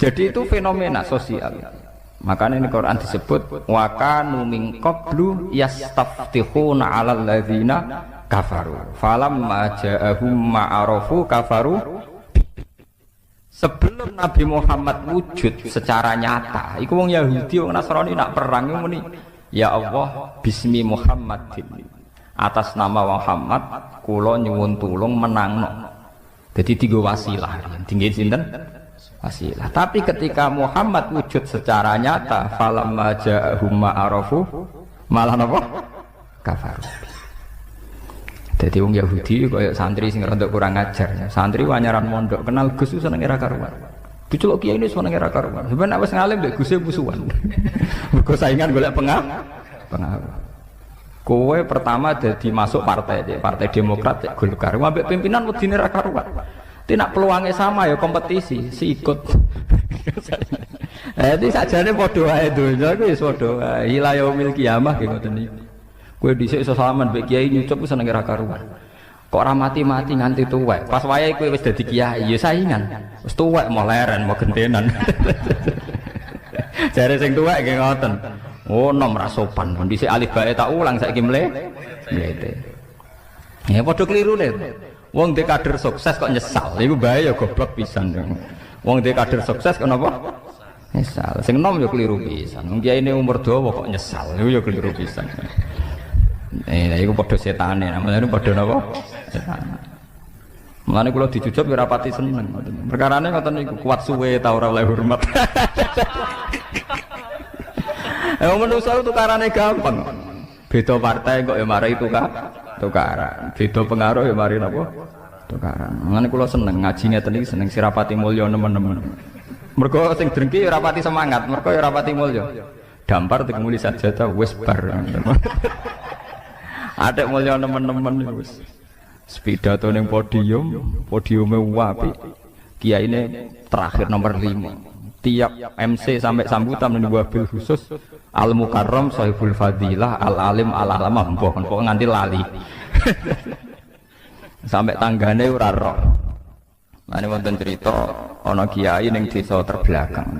[SPEAKER 5] Jadi itu fenomena sosial. Makanya ini Quran disebut wa kanu min qablu yastaftihuna 'alal ladzina kafaru falamma ja'ahum ma'arafu kafaru. Sebelum Nabi Muhammad wujud secara nyata iku wong Yahudi wong Nasrani nak perang muni ya Allah bismi Muhammadin, atas nama Muhammad kula nyuwun tulung menangno. Jadi tiga wasilah tinggi sinten wasilah. Tapi ketika Muhammad wujud secara nyata falamma ja'ahum ma'arafu malah napa kafaru. Jadi wong Yahudi kaya santri sing rada kurang ajar. Santri wanyaran mondok kenal Gus seneng ora karuan. Diceluk kiai ini seneng ora karuan. Sampeyan wis ngalim mbek Guse musuhan. Mergo saingan golek pengaruh. Kowe pertama dadi masuk partai Demokrat Golkar. Ambek pimpinan wedine ra karuan. Tidak peluangnya sama ya kompetisi, si ikut. Jadi sajane padha wae donya kuwi wis padha wae. Ila yaumil qiyamah ki ngoten niku. Kowe dhisik iso salaman mbek kiai nyucup wis seneng ra karuan. Kok ora mati-mati nganti tuwek. Pas wayahe kowe wis dadi kiai ya saingan. Wis tuwek mau leren mau gentenan. Jare sing tuwek nggih ngoten. Oh nom ra sopan. Dhisik alif bae tak ulang saiki mlete. Ya padha klirune. Wong dhe kader sukses kok nyesal, iku bahaya goblok pisan. Wong dhe kader sukses kok napa? Nyesal. Sing nom ya keliru pisan. Wong kiai ini umur dawa kok nyesal, iku ya keliru pisan. Iku padha setane, namane padha napa? Setan. Mulane kula dijujuk ora pati seneng ngoten. Perkarane ngoten niku kuat suwe ta ora oleh hormat. Manusa tukarane gampang. Beda partai kok ya mari tukaran. Beda pengaruh ya mari napa? Tukaran. Mangane kula seneng ngaji ngeten iki seneng sirapati mulya nemen-nemen. Mergo sing drengki ora pati semangat, mergo ora pati mulya. Dampar tekmuli sajadah wis bar. Adek mulya nemen-nemen wis. Pidato ning podiume apik. Kiyaine terakhir nomor 5. Tiap MC sampai sambutan ning wabil khusus Al Mukarram Sahibul Fadilah Al Alim Al Alamah mbok nganti lali. Sampai tanggane ora roh. Mane wonten cerita ana kiai ning desa terbelakang.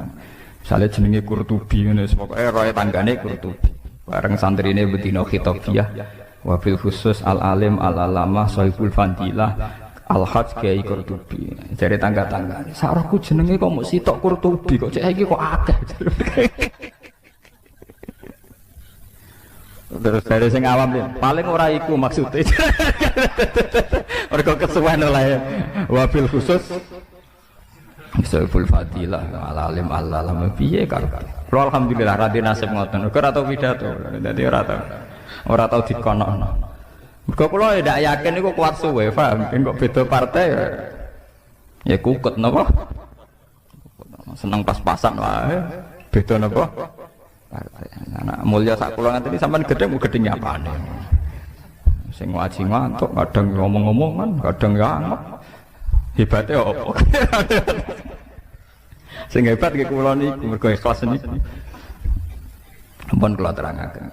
[SPEAKER 5] Misalnya jenenge Qurtubi ngono pokoke roe tanggane Qurtubi. Bareng santrine bedino khitabiyah wabil khusus al-alim al-alamah sahibul fadilah al-hajj Kiai Qurtubi. Jare tangga-tanggane, "Sakroku jenenge kok mung sitok Qurtubi kok cek iki kok akeh." Terus dari sing awam paling ora iku maksudnya. Mergo kesuwen oleh wabil khusus Sahibul Fadilah al-alim al-alam piye karepe. Kulo alhamdulillah radi nasib ngoten. Ora tau pidato. Dadi ora tau dikonokno. Mergo kula ndak yakin niku kuat suwe, paham? Kok beda partai ya kukut napa? Seneng pas-pasan wae. Beda napa? Partai. Anak mulya sak kula ngene sampean gedhe mu gedhe nyapane. Sing ngaji ngantuk, kadang ngomong-ngomongan, kadang ya angop. Hebatnya apa? Sing hebat ke kula niku mergo ikhlas niku. Ampun kula terangaken.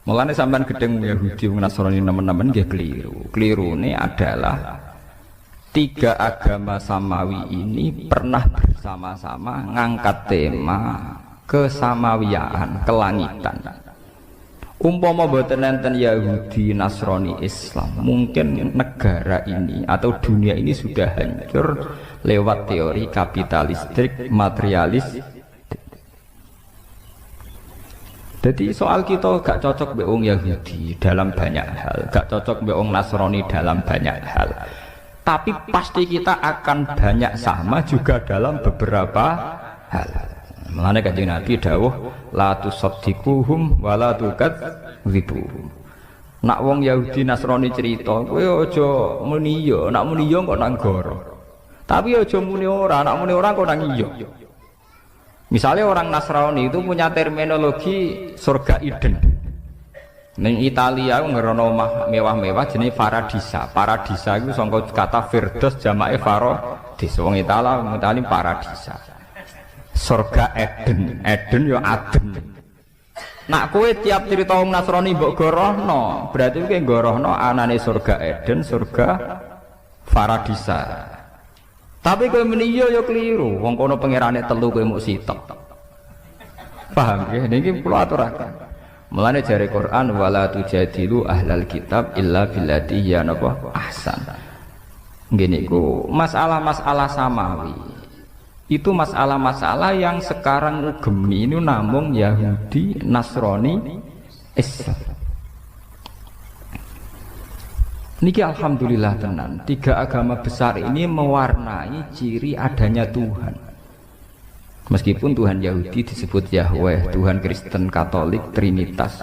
[SPEAKER 5] Mulane sampean gedeng Yahudi wong Nasrani nemen-nemen nggih keliru. Kelirune adalah tiga agama samawi ini pernah bersama-sama ngangkat tema kesamawiyaan, kelangitan. Umpama boten enten Yahudi, Nasrani, Islam, mungkin negara ini atau dunia ini sudah hancur lewat teori kapitalistik, materialis. Jadi soal kita gak cocok mbek wong Yahudi dalam banyak hal, gak cocok mbek wong Nasrani dalam banyak hal. Tapi pasti kita akan banyak sama juga dalam beberapa hal. Mulane Kanjeng Nabi dawuh la tusaddiquhum wa la tukadzibuhum. Nak wong Yahudi Nasrani cerita, kowe aja muni iya, nak muni iya kok nang goro. Tapi aja muni ora, nak muni ora kok nang iya. Misalnya orang Nasrani itu punya terminologi surga Eden. Ning Italia ngerono omah mewah-mewah jenenge Paradisa. Paradisa itu sangka kata Firdaus jamake Faradis. Wong Italia ngenteni Paradisa. Surga Eden, Eden ya Aden. Nak kowe tiap cerita wong Nasrani mbok gorohno, berarti kowe gorohno anane surga Eden, surga Paradisa. Tapi kowe meni iya ya keliru, wong kono pangerane telu kowe muk sitok. Paham ya? Niki kula aturaken. Mulane jare Quran wala tujadilu ahlal kitab illa billati ya napa ahsan. Nggih niku masalah-masalah samawi. Itu masalah-masalah yang sekarang ngugemi ini namung Yahudi, Nasrani, Islam. Niki alhamdulillah tenan, tiga agama besar ini mewarnai ciri adanya Tuhan. Meskipun Tuhan Yahudi disebut Yahweh, Tuhan Kristen Katolik Trinitas,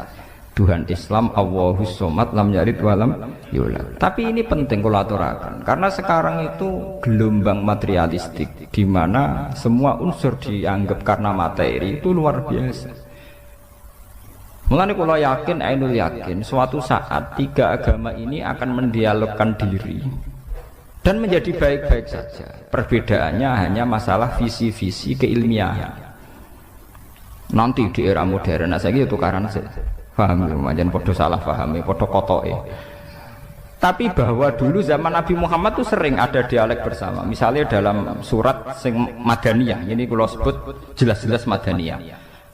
[SPEAKER 5] Tuhan Islam Allahus Somad lam yalid walam yulad. Tapi ini penting kalau aturakan, karena sekarang itu gelombang materialistik di mana semua unsur dianggap karena materi itu luar biasa. Mulane kula yakin, ainul yakin, suatu saat tiga agama ini akan mendialogkan diri dan menjadi baik-baik saja. Perbedaannya hanya masalah visi-visi keilmiahan. Nanti di era modern, saya gitu tukaran saja. Paham ya, macam podo salah pahami, podo kotoke. Tapi bahwa dulu zaman Nabi Muhammad itu sering ada dialek bersama. Misalnya dalam surat sing Madaniyah, ini kalau sebut jelas-jelas Madaniyah.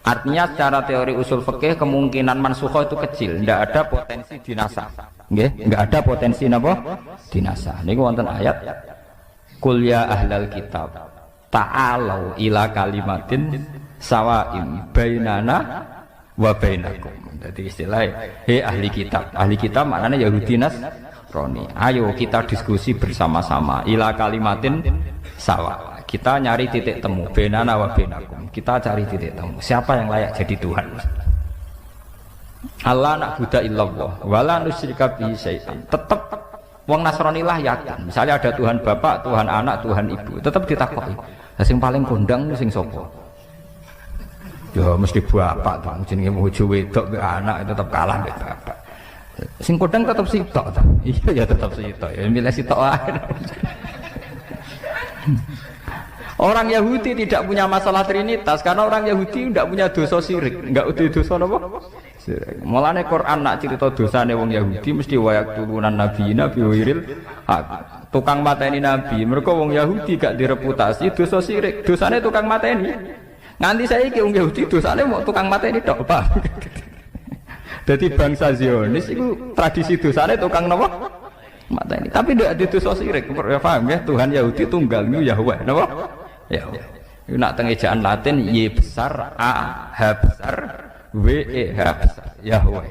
[SPEAKER 5] Artinya secara teori usul fikih kemungkinan mansukhoh itu kecil, tidak ada potensi dinasah. Nggak ada potensi napa? Dinasah. Niku wonten ayat Qul ya ahlal kitab ta'alau ila kalimatin sawaim bainana wa bainakum. Jadi istilahnya hei ahli kitab. Ahli kitab maknanya Yahudi Nasrani. Ayo kita diskusi bersama-sama ila kalimatin sawa. Kita nyari titik temu bainana wa bainakum. Kita cari titik temu. Siapa yang layak jadi Tuhan? Allah na'budu illallah wa la nusyrika bihi syai'an. Tetap wong Nasrani lah yakin. Misalnya ada Tuhan Bapak, Tuhan Anak, Tuhan Ibu. Tetap ditakoki. Lah sing paling kondang sing sapa? Ya mesti bapak tuh, jenenge bojo wedok mbek anak tetap kalah mbek bapak. Sing kodang tetap sitok ta. Iya ya tetap sitok. Ya milih sitok ae. Orang Yahudi tidak punya masalah Trinitas karena orang Yahudi tidak punya dosa syirik, enggak ada dosa napa? Syirik. Mulane Quran nak cerita dosane wong Yahudi mesti wayak turunan nabi wiril tukang mateni nabi. Mergo wong Yahudi gak direputasi dosa syirik, dosane tukang mateni. Nganti saiki wong Yahudi dosane mau tukang mateni tok, Pak. Dadi bangsa Zionis itu tradisi dosane tukang napa? Mateni. Tapi ndak ada dosa sirik. Ya paham ya, Tuhan Yahudi tunggal niku Yahweh, napa? Yahweh. Iku nak teng ejaan Latin Y besar, A H besar, W E H besar, Yahweh.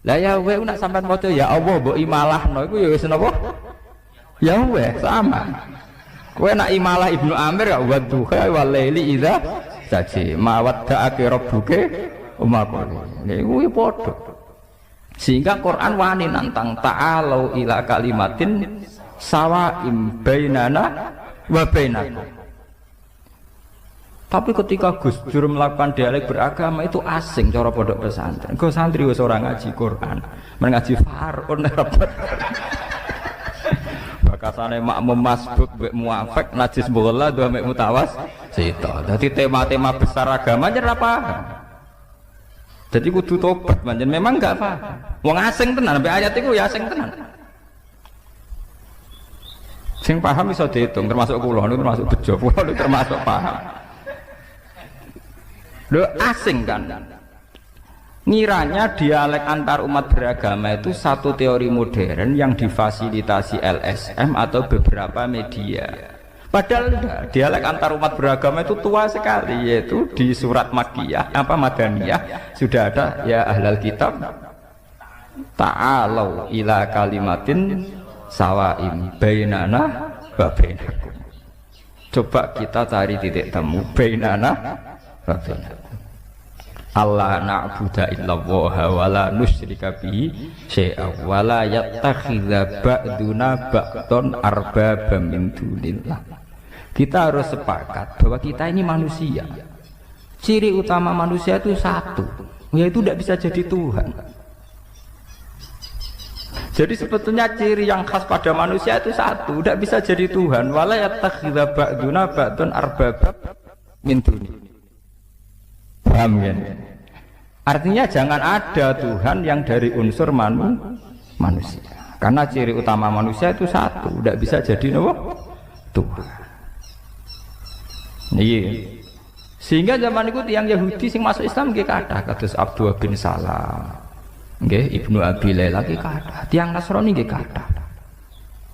[SPEAKER 5] Lah Yahweh nak sampean maca ya Allah mbok imalahno iku ya wis napa? Yahweh sama. Kowe nak imalah Ibnu Amir ya wa duha wal laili idza saji ma wadda'aka rabbuka umaqali. Niku ya padha. Sehingga Quran wani nantang ta'alu ila kalimatin sawa'im bainana wa bainakum. Tapi ketika Gus Dur melakukan dialek beragama itu asing cara pondok pesantren. Kok santri wis ora ngaji Quran, mengaji Fardun repot. Bakasane makmum masbuk mbek muafek najis bola dua mek mutawas sita. Dadi tema-tema besar agama ora paham. Jadi kudu tobat pancen memang enggak paham. Wong asing tenan sampai ayat iku ya asing tenan. Sing paham iso diitung termasuk kula niku termasuk bejo, kula niku termasuk paham. Lho asing kan. Ngiranya dialek antar umat beragama itu satu teori modern yang difasilitasi LSM atau beberapa media. Padahal enggak, dialek antar umat beragama itu tua sekali, yaitu di surat Makkiyah Madaniyah sudah ada ya ahlal kitab ta'alau ila kalimatin sawa'im bainana wa bainakum. Coba kita cari titik temu bainana wa bainakum. Allah na'budu illallah wa la nusyrika bihi syai'a wa la yattakhidha ba'duna ba'dun arbabam min dunillah. Kita harus sepakat bahwa kita ini manusia. Ciri utama manusia itu satu, yaitu tidak bisa jadi Tuhan. Jadi sebetulnya ciri yang khas pada manusia itu satu, tidak bisa jadi Tuhan. Wa la yattakhidha ba'duna ba'dun arbabam min dunillah. Paham kan? Artinya jangan ada Tuhan yang dari unsur manusia. Karena ciri utama manusia itu satu, tidak bisa jadi Tuhan. Iya. Sehingga zaman itu tiang Yahudi sing masuk Islam nggih kathah kados Abdullah bin Salam. Nggih Ibnu Abi Laila nggih kathah. Tiang Nasrani nggih kathah.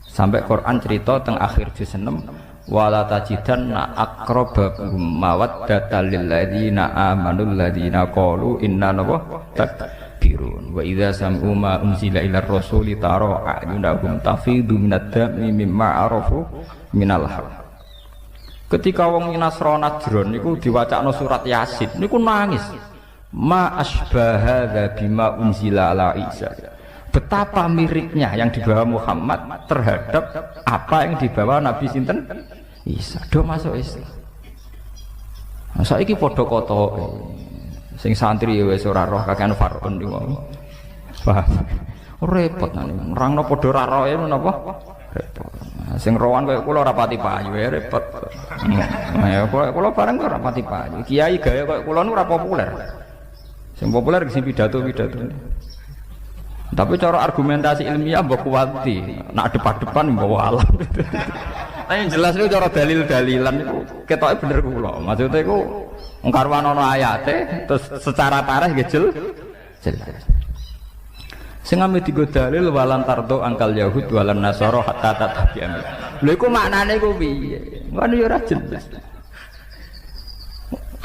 [SPEAKER 5] Sampai Quran cerita teng akhir juz 6 wala tajidanna aqrabahum mawaddatal lil ladzina amanu alladzina qalu inna takbirun wa idza sam'u ma unzila ila rasuli tara a'yunahum tafidu minad dami mimma arafu minal haq. Ketika wong Nasrani Najran niku diwacakno surat Yasin niku nangis ma asbaha bima unzila ala Isa. Betapa miripnya yang dibawa Muhammad terhadap apa yang dibawa Nabi sinten Isa. Do masuk Islam. Nah, saiki padha kotoke. Sing santri ya wis ora roh kakean Fardun niku. Paham. Repot nang nerangno padha ora rohe menapa? Repot. Sing rowan kaya kula ora pati payu ya repot. Ya kula bareng ora pati payu. Kiai gaya kaya kula niku ora populer. Sing populer sing pidato-pidato. Tapi cara argumentasi ilmiah mbok kuwati, nak depan-depan mbok alam. Nah yang jelas itu cara dalil-dalilan itu ketoke bener kula. Maksudnya iku wong karwan ana ayate terus secara tarikh nggih jelas. Sing ame digo dalil walan tardo angkal Yahud walan Nasara hatta tatabi'an. Lha iku maknane iku piye? Ngono ya ora jelas.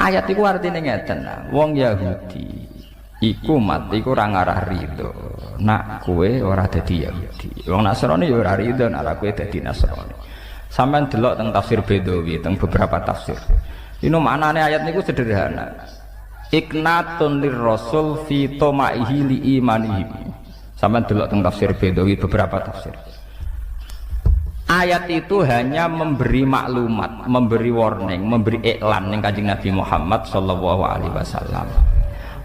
[SPEAKER 5] Ayat iku artine ngeten, wong Yahudi iku mati iku ora ngarah rido nak kowe ora dadi Yahudi. Wong Nasrani ya ora rido nak kowe dadi Nasrani. Sampeyan delok teng tafsir Bedawi teng beberapa tafsir. Ini maknane ayat niku sederhana. Iknatun lirrasul fi tomaihi li imanihi. Sampeyan delok teng tafsir Bedawi beberapa tafsir. Ayat itu hanya memberi maklumat, memberi warning, memberi iklan ning Kanjeng Nabi Muhammad sallallahu alaihi wasallam.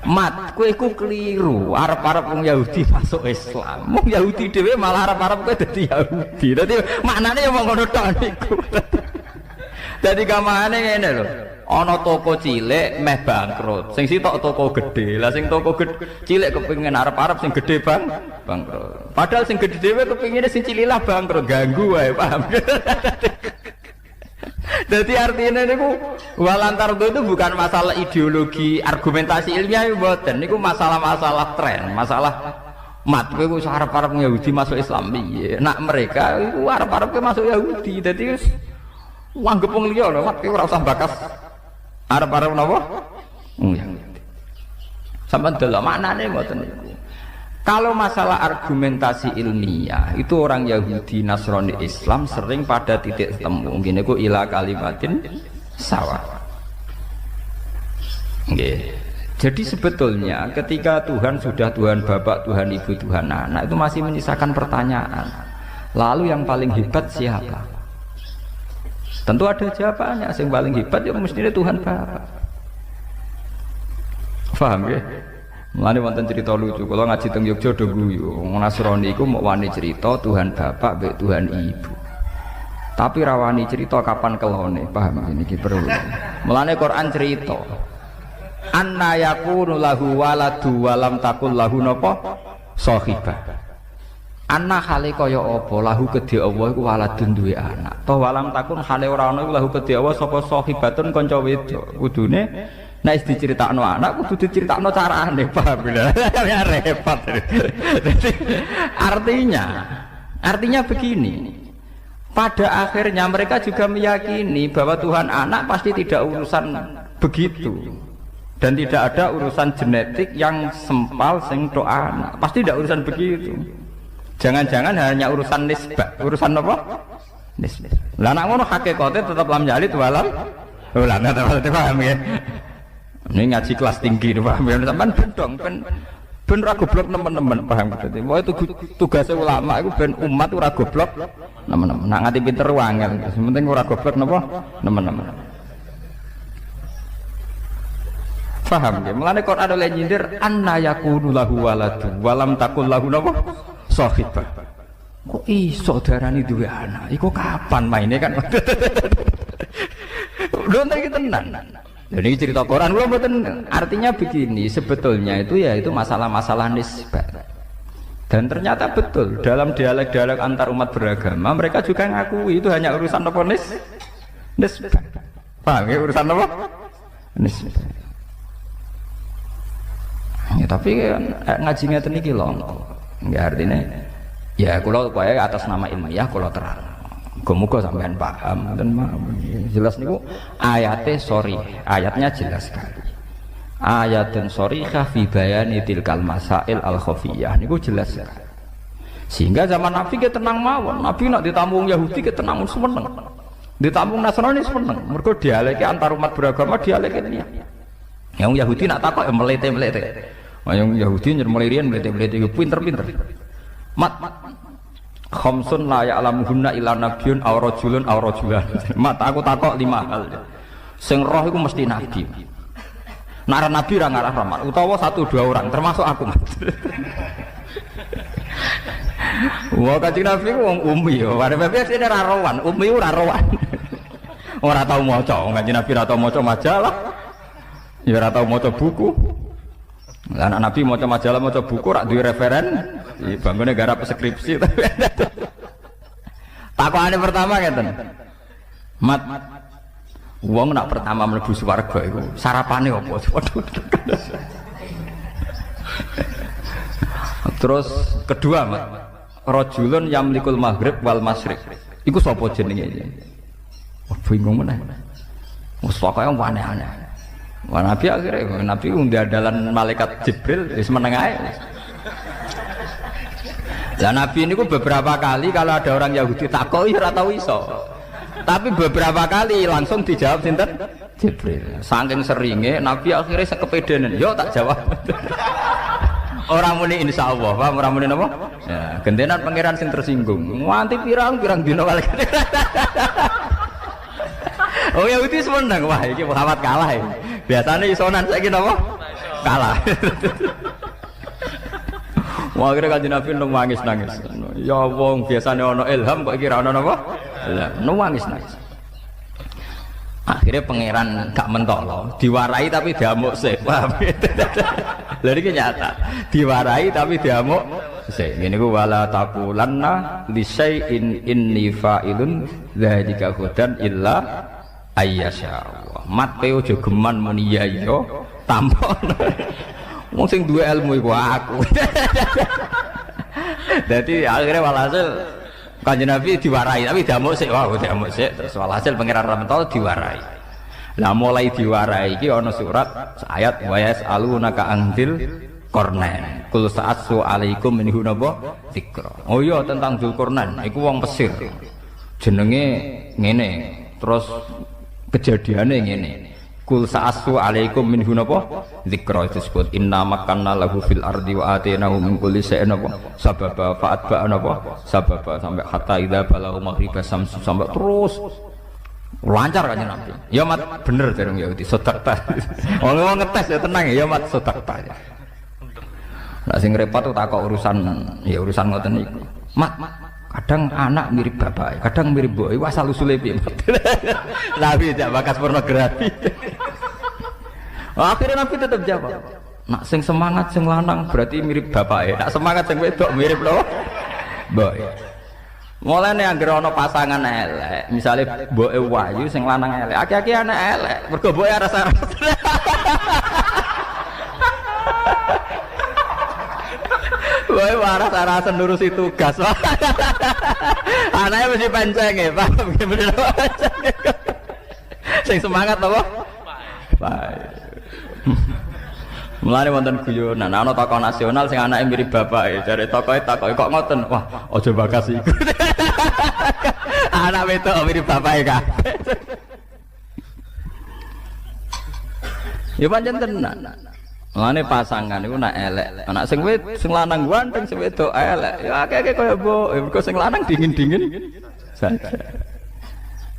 [SPEAKER 5] Mat, kowe iku keliru. Arep-arep wong Yahudi masuk Islam. Wong Yahudi dhewe malah arep-arep kowe dadi Yahudi. Dadi maknane ya wong ngono tok niku. Dadi gamane ngene lho. Ana toko cilik meh bangkrut. Sing sitok toko gede. Lah sing toko cilik kepengin arep-arep sing gede bangkrut. Padahal sing gede dhewe kepengine sing cilik lah bangkrut, ganggu wae, paham. Jadi artinya niku walantar itu bukan masalah ideologi, argumentasi ilmiah mboten. Niku masalah-masalah tren, masalah mat kowe wis arep-arep Yahudi masuk Islam piye. Nak mereka iku arep-arep masuk Yahudi. Dadi wis anggap wong liya lho, mat kowe ora usah bakas arep-arep napa? Sampeyan delok maknane mboten niku. Kalau masalah argumentasi ilmiah itu orang Yahudi, Nasrani, Islam sering pada titik temu. Mungkin itu ila kalimatin sawa. Okay. Jadi sebetulnya ketika Tuhan sudah Tuhan Bapak, Tuhan Ibu, Tuhan Anak itu masih menyisakan pertanyaan. Lalu yang paling hebat siapa? Tentu ada jawabannya. Yang paling hebat ya mestinya Tuhan Bapak. Paham ya? Mulane wonten cerita lucu, kalau ngaji teng Yogya do guyu, wong Nasrani iku mau wani cerita Tuhan Bapak mbek Tuhan Ibu. Tapi rawani cerita kapan kelone, paham ini ki perlu. Mulane Quran cerita anna yakunu lahu waladu walam takul lahu napa sahibah. Anna hale kaya apa lahu kedhe Allah iku waladun duwe anak. Toh walam takun hale ora ana iku lahu kedhe Allah sapa sahibatun kanca wedok. Kudune nek diceritakno anak kudu diceritakno carane, paham ya repot. Jadi artinya begini, pada akhirnya mereka juga meyakini bahwa Tuhan anak pasti tidak urusan begitu dan tidak ada urusan genetik yang sempal sing tok anak, pasti tidak urusan begitu. Jangan-jangan hanya urusan nisbah, urusan apa? Nisbah. Lah nek ngono hakikate tetap lam yalid walam ulah paham ya. Ini ngaji kelas tinggi nih, paham ya? Sampai ben ora goblok teman-teman, paham gitu. Wah itu tugasnya ulama itu ben umat ora goblok teman-teman. Nak nganti pinter wangel, penting ora goblok napa teman-teman. Paham ya? Mulane Quran ada nyindir anna yakunu lahu waladu walam takul lahu napa sahibah. Kok iso darani duwe anak? Iku kapan maine kan? Lho iki tenan. Jadi cerita Quran artinya begini, sebetulnya itu ya itu masalah-masalah nisbah. Dan ternyata betul dalam dialek-dialek antar umat beragama mereka juga ngakui itu hanya urusan apa nisbah. Paham ya urusan apa? Nisbah. Ya, tapi ngaji ngeten iki lho. Enggak artinya ya kula upaya atas nama ilmiah kula terang. Muga-muga sampean paham dan jelas niku ayatnya sorry, ayatnya jelas sekali. Ayatun sorihah fi bayani tilkal masail al khafiyah niku jelas sekali. Sehingga zaman Nabi ke tenang mawon, Nabi nak ditampung Yahudi ke tenang seneng. Ditampung Nasrani seneng. Mergo dialeke antar umat beragama dialeke ini. Yang Yahudi nak takok melete-melete. Yang Yahudi nyermelirian melete-melete pinter-pinter. Mat khamsun la ya'lamuhunna illa nabiyyun aw rajulun aw rajulan. Mat aku takok 5 hal. Sing roh iku mesti nabi. Nara nabi ra ngarah rahmat utawa 1-2 orang termasuk aku. Wah Kanjeng Nabi ku wong ummi yo. Warep-warep sine ra rowan, ummi ora rowan. Ora tau maca, Kanjeng Nabi ora tau maca majalah. Ya ora tau maca buku. Lah anak Nabi maca majalah, maca buku rak duwe referen. Bangunnya garap skripsi. Takokane pertama ngeten. Mat wong nak pertama mlebu swarga iku sarapane apa? Waduh. Terus kedua, Mat. Rajulun yamlikul maghrib wal masyriq. Iku sapa jenenge? Wah bingung meneh. Wes pokoke aneh-aneh. Wah Nabi akhirnya Nabi undalan malaikat Jibril wis meneng ae. Lah Nabi ini beberapa kali kalau ada orang Yahudi takoki ora tau iso. Tapi beberapa kali langsung dijawab sinten? Jibril. Saking seringe Nabi akhirnya sekepedenan, yo tak jawab. Orang muni insyaallah, paham ora muni napa? Ya, gentenan pangeran sing tersinggung. Nganti pirang-pirang dina malaikat. Oh Yahudi seneng, wah iki Muhammad kalah ya. Biasanya isonan saiki napa? Kalah. Wah akhirnya Kanjeng Nabi nangis. Ya wong biasanya ono ilham kok kira ono napa? Nangis. Akhirnya pangeran gak mentolo, diwarai tapi diamuk sih. Paham? Lha iki nyata. Diwarai tapi diamuk sih. Ngene ku wala taqulanna li syai'in inni fa'ilun dzalika hudan illa Ayyasya. Mat pe ojo geman muni ya yo tampon. Wong sing duwe ilmu iku aku. Dadi akhirnya walhasil Kanjeng Nabi diwarai, tapi damuk sik, wah damuk sik, terus walhasil pangeran Rahmatullah diwarai. Lah mulai diwarai iki ana surat ayat wa yasalunaka anzil Kornen. Kul sa'atsu alaikum minhu napa dzikra. Oh iya tentang Dzulkarnain, iku wong Mesir. Jenenge ngene, terus kejadiane ngene. Kul sa'atsu alaikum minhu napa dzikra disebut inna makanna lahu fil ardi wa atainahu min kulli shay'in napa sababa fa'atba napa sababa sampai hatta idza balagha maghriba samsu sampai terus lancar kan Nabi. Ya mat bener dereng Yahudi sodakta. Wong ngetes ya tenang ya mat sodakta. Lah sing repot tuh takok urusan ngoten niku. Mat, kadang anak mirip bapak, kadang mirip mbok. Iku asal usule piye? Nabi jak bakas pornografi. Akhirnya Nabi tetap jawab. Nak sing semangat sing lanang berarti mirip bapak. Nak semangat sing wedok mirip lho. Mbok. Mulane anggere ana pasangan elek, misale mboke wayu sing lanang elek, aki-aki anak elek, mergo mboke aras-aras. Woi waras-arasan nurusi tugas. Anaknya mesti panceng ya, paham bener panceng. Sing semangat apa? Baik. Mulane wonten guyonan, ana tokoh nasional sing anake mirip bapak, jare tokohe takoki kok ngoten. Wah, aja bakas iku. Anak wedok mirip bapake kabeh. Ya pancen tenan. Mulane pasangan iku nak elek. Anak sing lanang ganteng sing wedok elek. Ya akeh-akeh kaya mbok, mergo sing lanang dingin-dingin saja.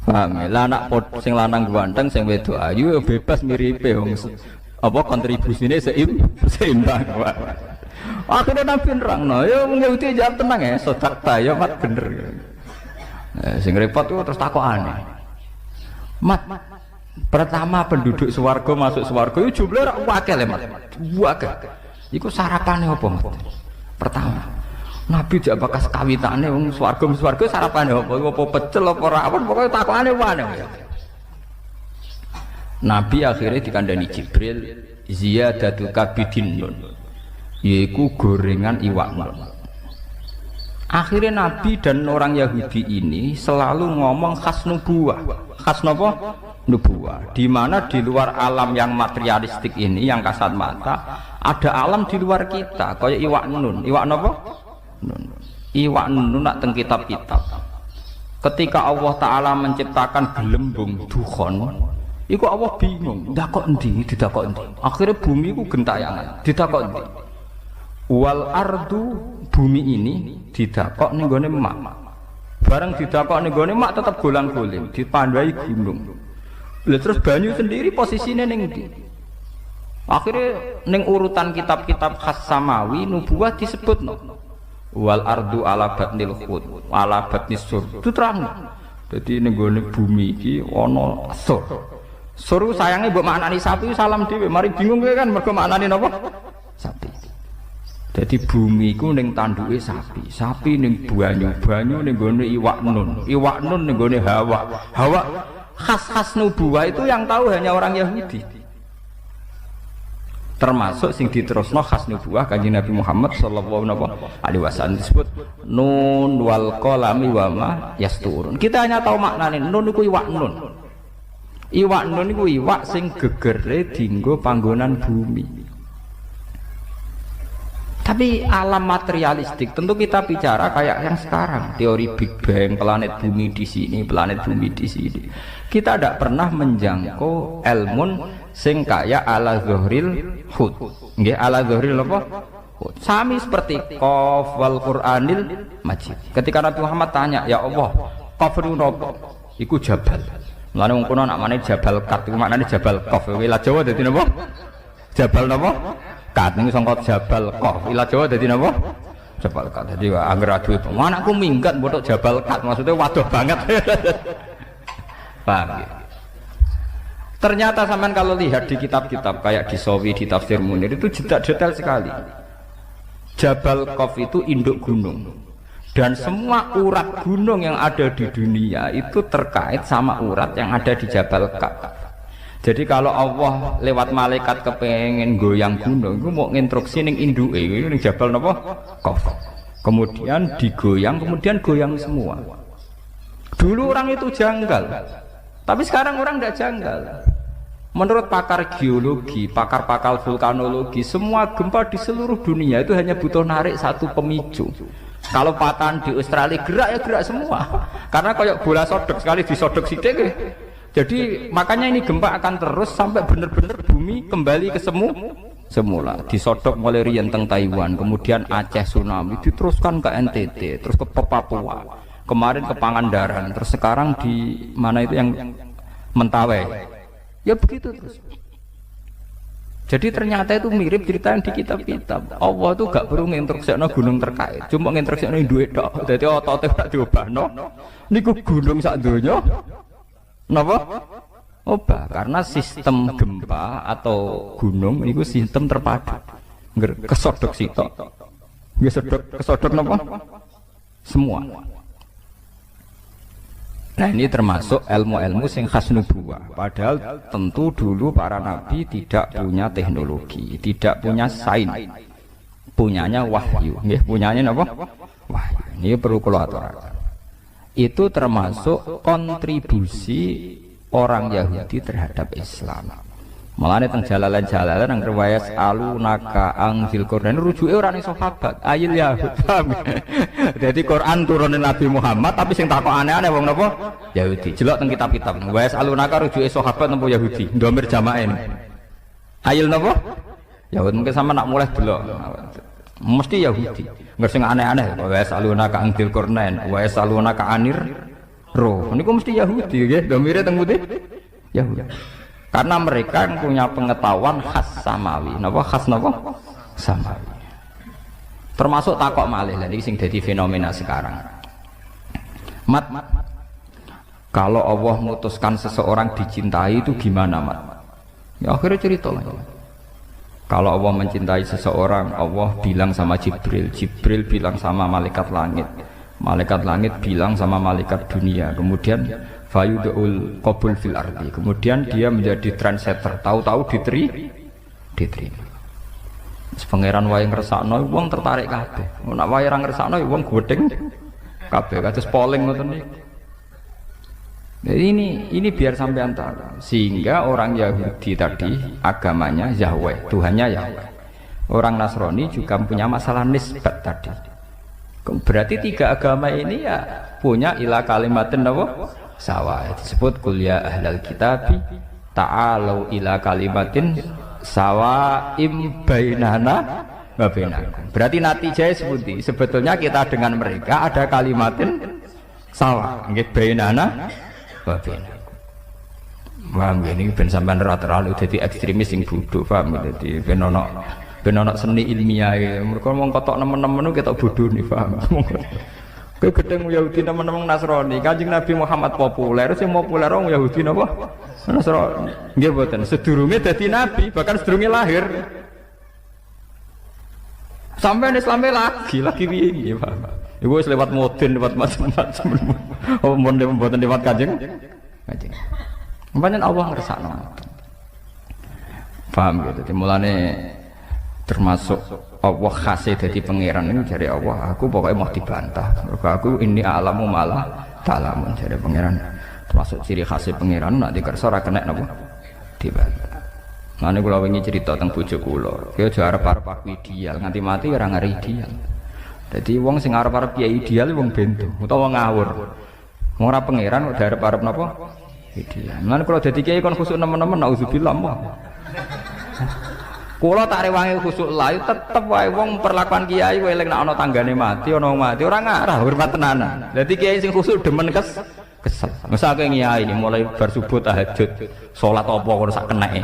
[SPEAKER 5] Paham ya? Lah anak sing lanang ganteng sing wedok ayu ya bebas miripe wong apa kontribusine seimbang. Akhirnya Nabi nerangno, ya Yahudi jawab tenang ya, sodakta ya mat bener. Sing repot tuh terus takokane. Mat, pertama penduduk swarga masuk swarga itu jumlah rak akeh le mat. Akeh. Iku sarapane apa mat? Pertama, Nabi jak bakas kawitane wong swarga sarapane apa? Apa pecel apa rawon pokoke takokane wae. Nabi akhirnya dikandani Jibril ziyadatul kabidin nun, yaitu gorengan iwak nun. Akhirnya Nabi dan orang Yahudi ini selalu ngomong khas nubuwah. Khas napa? Nubuwah. Di mana di luar alam yang materialistik ini yang kasat mata, ada alam di luar kita kayak iwak nun. Iwak napa? Nun. Iwak nun nak teng kitab-kitab. Ketika Allah Ta'ala menciptakan gelembung dukhon, iku Allah bingung, dakok endi, didakok endi. Akhirnya bumi iku gentayangan, didakok endi. Wal ardu, bumi ini didakok ning gone mak. Bareng didakok ning gone mak tetep golang-goling, dipandai gunung. Lah terus banyu sendiri posisinya ning ndi? Akhirnya ning urutan kitab-kitab khas samawi nubuwah disebutno. Wal ardu ala batnil khut, ala batnis sur. Itu terang. Jadi ning gone bumi iki ana sur. Suruh sayangnya buat maknani sapi salam dhewe, mari bingung kan mergo maknani napa? Sapi. Jadi bumi iku ning tanduke sapi, sapi ning banyu ning gone iwak nun ning gone hawa. Hawa khas-khas nubuwah itu yang tahu hanya orang Yahudi. Termasuk sing diterusno khas nubuwah Kanjeng Nabi Muhammad sallallahu alaihi wasallam disebut nun wal qalami wa ma yasturun. Kita hanya tahu maknane nun iku iwak nun. Iwak nun iku iwak sing gegere dienggo panggonan bumi. Tapi alam materialistik tentu kita bicara kayak yang sekarang, teori Big Bang, planet bumi di sini, planet bumi di sini. Kita tidak pernah menjangkau ilmun sing kaya ala zuhril hud. Nggih, ala zuhril apa? Hud. Sami seperti qaf wal Qur'anil Majid. Ketika Nabi Muhammad tanya, "Ya Allah, qaf niku napa?" Iku jabal. Mulane wong kono nak manane Jabal Kat iku maknane Jabal Qaf. Wilayah Jawa dadi napa? Jabal napa? Kat niku sangka Jabal Qaf. Wilayah Jawa dadi napa? Jabal Kat. Dadi angger adu itu. Anakku minggat botok Jabal Kat, maksudnya waduh banget. Paham ya? Ternyata sampean kalau lihat di kitab-kitab kayak di Sawi, di Tafsir Munir itu detail sekali. Jabal Qaf itu induk gunung. Dan semua urat gunung yang ada di dunia itu terkait sama urat yang ada di Jabal Ka'bah. Jadi kalau Allah lewat malaikat kepengen goyang gunung, itu mau nginstruksi ning induke ning Jabal napa? Ka'bah. Kemudian digoyang, kemudian goyang semua. Dulu orang itu janggal, tapi sekarang orang tidak janggal. Menurut pakar geologi, pakar-pakar vulkanologi, semua gempa di seluruh dunia itu hanya butuh narik satu pemicu. Kalau patahan di Australia gerak ya gerak semua. Karena kayak bola sodok, sekali disodok sidik ya. Jadi makanya ini gempa akan terus sampai benar-benar bumi kembali ke semula. Disodok mulai riyen teng Taiwan, kemudian Aceh tsunami, diteruskan ke NTT, terus ke Papua. Kemarin ke Pangandaran, terus sekarang di mana itu yang Mentawai. Ya begitu terus. Jadi ternyata itu mirip cerita yang di kitab-kitab. Allah itu gak perlu nginstruksikno gunung terkait, cuma nginstruksikno duit tok. Dadi otote gak diobahno. Niku gunung sak donya. Napa? Obah, karena sistem gempa atau gunung itu sistem terpadu. Kesodok sitok. Nggih kesodok napa? Semua. Nah ini termasuk ilmu-ilmu sing khas nubuwah. Padahal tentu dulu para nabi tidak punya teknologi, tidak punya sains, punyanya wahyu. Nggih, punyanya apa? Wahyu. Ini perlu kula aturaken. Itu termasuk kontribusi orang Yahudi terhadap Islam. Mulane teng jalalan-jalalan nang riwayat alunaka ang Dzulqarnain rujuke ora ning sahabat, ayil Yahud. Jadi Quran turunin Nabi Muhammad tapi sing takok aneh-aneh wong napa? Yahudi. Jelok teng kitab-kitab. Riwayat alunaka rujuke sahabat napa Yahudi? Ndomir jamaen. Ayil napa? Yahud mungkin sama nak mulai delok. Mesti Yahudi. Enggak sing aneh-aneh. Riwayat alunaka ang Dzulqarnain, riwayat alunaka anir roh. Niku mesti Yahudi nggih. Ndomire teng putih Yahudi. Karena mereka yang punya pengetahuan khas samawi. Napa khas napa? Samawi. Termasuk takok malih lha iki sing dadi fenomena sekarang. Mat, kalau Allah memutuskan seseorang dicintai itu gimana, Mat? Ya akhirnya cerita lah. Kalau Allah mencintai seseorang, Allah bilang sama Jibril, Jibril bilang sama malaikat langit bilang sama malaikat dunia. Kemudian fayudul qabul fil ardi. Kemudian dia menjadi trendsetter, tahu-tahu diterima. Pangeran wae ngersakno wong tertarik kabeh. Nek wae ora ngersakno wong gedeng kabeh kados polling ngoten niku. Jadi ini biar sampean tahu. Sehingga orang Yahudi tadi agamanya Yahweh, Tuhannya Yahweh. Orang Nasrani juga punya masalah nisbat tadi. Berarti tiga agama ini ya punya ila kalimatin apa? Sawa. Disebut kuliah ahlal kitabi ta'alau ila kalimatin sawaim bainana wa bainakum. Berarti natijahnya seperti sebetulnya kita dengan mereka ada kalimatin sawa nggih bainana wa bainakum. Paham ini ben sampean ora terlalu dadi ekstremis sing bodho, paham dadi ben ono seni ilmiah. Mergo wong kotok nemen-nemen ketok bodho nih, paham. Kowe gedeng Yahudi nemen-nemen Nasrani. Kanjeng Nabi Muhammad populer, sing populer wong Yahudi napa? Nasrani. Nggih mboten, sedurunge dadi nabi, bahkan sedurunge lahir. Sampai Islame lagi piye nggih, Pak. Iku wis lewat modern, lewat macam-macam. Oh, mboten lewat Kanjeng. Pancen Allah ngersakno. Paham gitu. Mulane termasuk Allah khasih dadi pangeran ini dari Allah. Aku pokoknya mau dibantah. Mergo aku ini alamu malah ta'lamun dari pangeran. Termasuk ciri khasih pangeran nak dikersa ora kena napa dibantah. Mane kula wingi cerita teng bojo kula. Ki aja arep-arep aku ideal, nganti mati ora ngare ideal. Dadi wong sing arep-arep kiai ideal wong bento utawa ngawur. Wong ora pangeran kok arep-arep napa ideal. Mane kula dadi kiai kon khusuk nemen-nemen nauzubillah. Kula tak rewangi khusuk layu tetep wae wong perlakuan kiai kowe eling nek ana tanggane mati ana wong mati ora ngarah hormat tenanan. Dadi kiai sing khusuk demen kesel. Mesake kiai mulai bar subuh tahajud, salat apa kono sak keneke.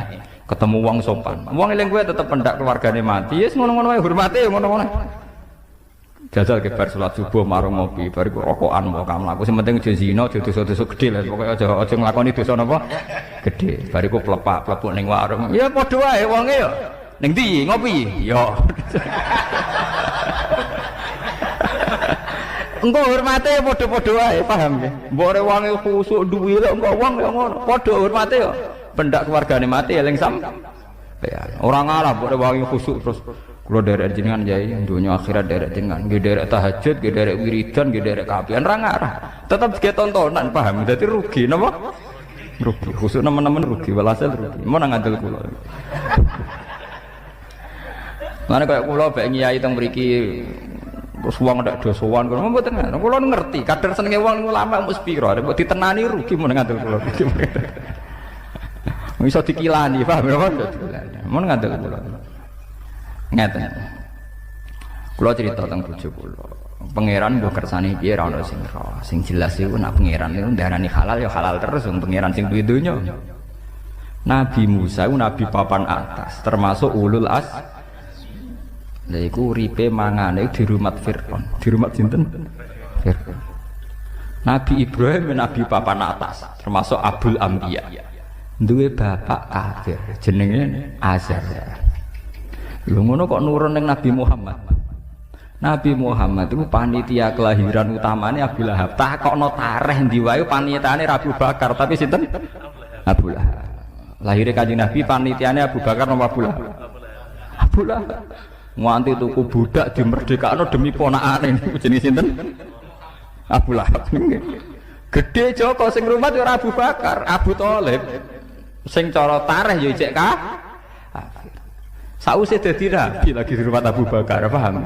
[SPEAKER 5] Ketemu wong sopan. Wong eling kowe tetep pendak keluargane mati, wis ngono-ngono wae hormate ngono-ngono. Jajal ke bar salat subuh marung ngopi, bariku rokokan wae kamlaku sing penting aja zina, aja dosa-dosa gedhe lho. Pokoke aja nglakoni dosa napa gedhe. Bariku plepak-plepuk ning warung. Ya padha wae wonge ya. Ning ndi ngopi? Ya. Engko hormate padha-padha wae, paham nggih. Mbok ora wong khusuk duwe lho engko wong ya ngono. Padha hormate ya. Pendak keluargane mati eling sam. Ya, ora ngalah mbok ora wong khusuk terus kula derek jenengan yai dunya akhirat derek jenengan, nggih derek tahajud, nggih derek wiridan, nggih derek kapian ra ngarah. Tetep ge tontonan, paham? Dadi rugi napa? Rugi. Khusuk nemen-nemen rugi, walhasil rugi. Mun ngandel kula. Mana kayak kula bae nyai teng mriki terus wong ndak do sowan kula mboten ngono. Kula ngerti kadar senenge wong ulama mesti pira, mbok ditenani rugi mun ngandel kula. Iso dikilani, paham ya? Mun ngandel kula. Ngeten. Kula cerita teng bojo kula. Pangeran mbok kersane piye ra ono sing roh. Sing jelas iku nek pangeran niku ndarani halal ya halal terus wong pangeran sing duwe donya. Nabi Musa iku nabi papan atas, termasuk ulul as. Lha iku uripe mangane di rumah Fir'aun. Di rumah sinten? Fir'aun. Nabi Ibrahim nabi papan atas, termasuk Abul Anbiya. Duwe bapak kafir, jenenge Azar. Lho ngono kok nurun ning Nabi Muhammad. Nabi Muhammad itu panitia kelahiran utamane Abu Lahab. Takokno tareh ndi wae panitiane Abu Bakar, tapi sinten? Abu Lahab. Lahire Kanjeng Nabi panitiane Abu Bakar napa Abu Lahab? Abu Lahab. Nganti tuku budak dimerdekakno demi ponakane niku jenenge sinten? Abu Lahab. Gede Joko sing rumah ora Abu Bakar, Abu Thalib. Sing cara tareh ya cek ka. Sausé dadi nabi lagi di rumah Abu Bakar, paham?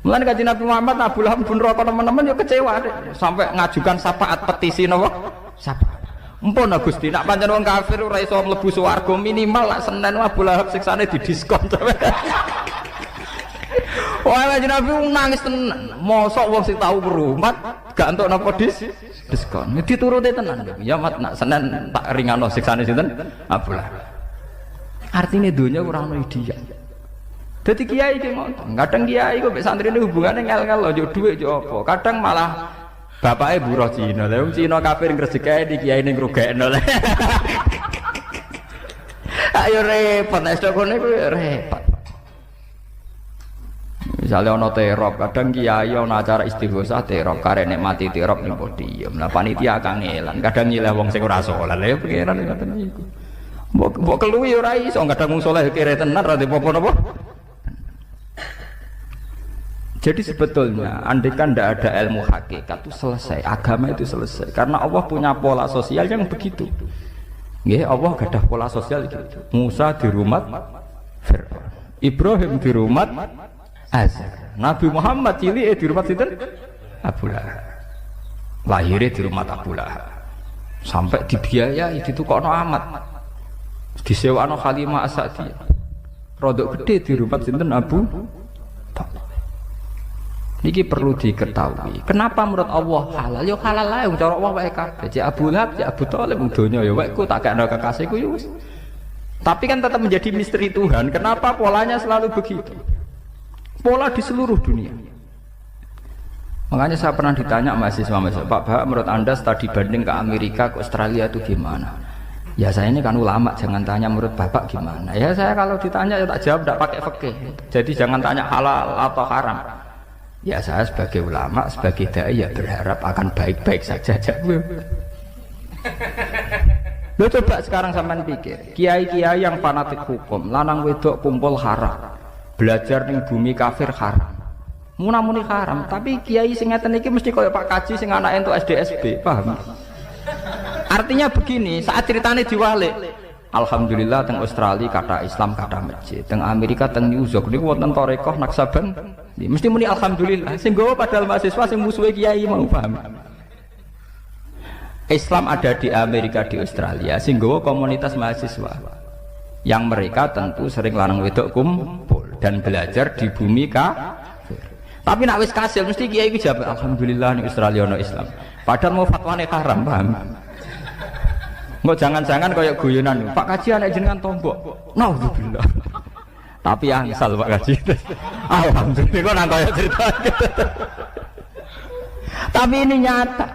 [SPEAKER 5] Mulane Kanjeng Nabi Muhammad Abu Lahab pun rokok teman-teman ya kecewa deh. Sampai ngajukan syafaat petisi napa? Syafaat. Empun Gusti, nak pancen wong kafir ora iso mlebu swarga minimal lak Senin Abu Lahab siksane didiskon. Wah, Kanjeng Nabi nangis tenan. Mosok wong sing tau berumat gak entuk napa diskon. Dituruti tenan. Ya mat nak Senin tak ringano siksane sinten? Abu Lahab. Artine donya ora ono ideal. Dadi kiai ki ngoten. Kadang kiai kok mek santrine hubungane ngel-ngel yo dhuwit yo apa. Kadang malah bapake buruh Cina. Lah wong Cina kafir ngresekae di kiai ning ngrugekno. Ayo repot nek kok niku repot. Misalnya ono terop, kadang kiai ono acara istighosah terop, karene mati terop ning podium. Lah panitia kangelan, kadang nyileh wong sing ora salat. Lah pengiran ngoten niku. Mbok keluwi ora iso, kadang wong saleh kere tenan ra apa-apa napa. Jadi sebetulnya andaikan tidak ada ilmu hakikat itu selesai, agama itu selesai. Karena Allah punya pola sosial yang begitu. Nggih, Allah gadah pola sosial gitu. Musa di rumah Fir'aun, Ibrahim di rumah Azar, Nabi Muhammad cilik di rumah sinten? Abu Lahab. Lahirnya di rumah Abu Lahab. Sampai dibiayai ditukokno amat. Disewano Halimah As-Sa'diyah. Rodok gede di rumah sinten Abu Talib. Niki perlu diketahui. Kenapa menurut Allah halal? Ya halal lah. Cara Allah wae kabeh. Cek Abu Lahab, cek Abu Thalib donya ya wae ku tak kena kekasihku ya wis. Tapi kan tetap menjadi misteri Tuhan. Kenapa polanya selalu begitu? Pola di seluruh dunia. Makanya saya pernah ditanya mahasiswa, Pak Bah, menurut Anda studi banding ke Amerika, ke Australia itu gimana? Ya saya ini kan ulama, jangan tanya menurut Bapak gimana. Ya saya kalau ditanya ya tak jawab, tidak pakai fikih. Jadi jangan tanya halal atau haram. Ya saya sebagai ulama, sebagai dai ya berharap akan baik-baik saja. Lo coba sekarang sampean pikir, kiai-kiai yang fanatik hukum, lanang wedok kumpul haram, belajar ning bumi kafir haram, munamuni haram. Tapi kiai sing ngeten iki mesti koyo Pak Kaji sing anake entuk SDSB, paham? Artinya begini, saat ceritanya diwalik, alhamdulillah teng Australia kata Islam kata masjid, teng Amerika teng New York niku wonten tarekah Naksaban. Mesti muni alhamdulillah. Sing gowo padahal mahasiswa sing musuhe kiai mau paham. Islam ada di Amerika, di Australia, sing gowo komunitas mahasiswa yang mereka tentu sering lanang wedok kumpul dan belajar di bumi kafir. Tapi nak wis kasil mesti kiai iki jawab alhamdulillah ning Australia ono Islam. Padahal mau fatwane haram, paham? Nggak jangan-jangan kayak guyonan, Pak Kaji anak jenengan tombok. Naudzubillah. Tapi angsal Pak Kaji. Alhamdulillah kok nang kaya cerita. Tapi ini nyata.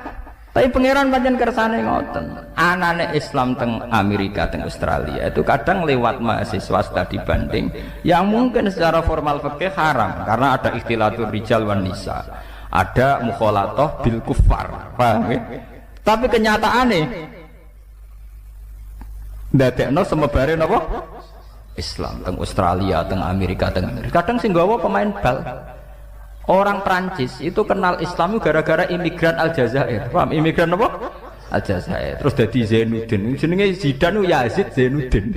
[SPEAKER 5] Tapi pangeran pancen kersane ngoten. Anane Islam teng Amerika, teng Australia itu kadang lewat mahasiswa studi banding yang mungkin secara formal fikih haram karena ada ikhtilatul rijal wan nisa. ada mukhalatoh bil kufar, paham ya? Tapi kenyataannya ndadekno semebare napa Islam teng Australia, teng Amerika, kadang sing gawa pemain bal orang Prancis itu kenal Islam gara-gara imigran Aljazair, paham? Imigran apa? Aljazair. Terus dadi Zainuddin, jenenge Zidane Yazid Zainuddin.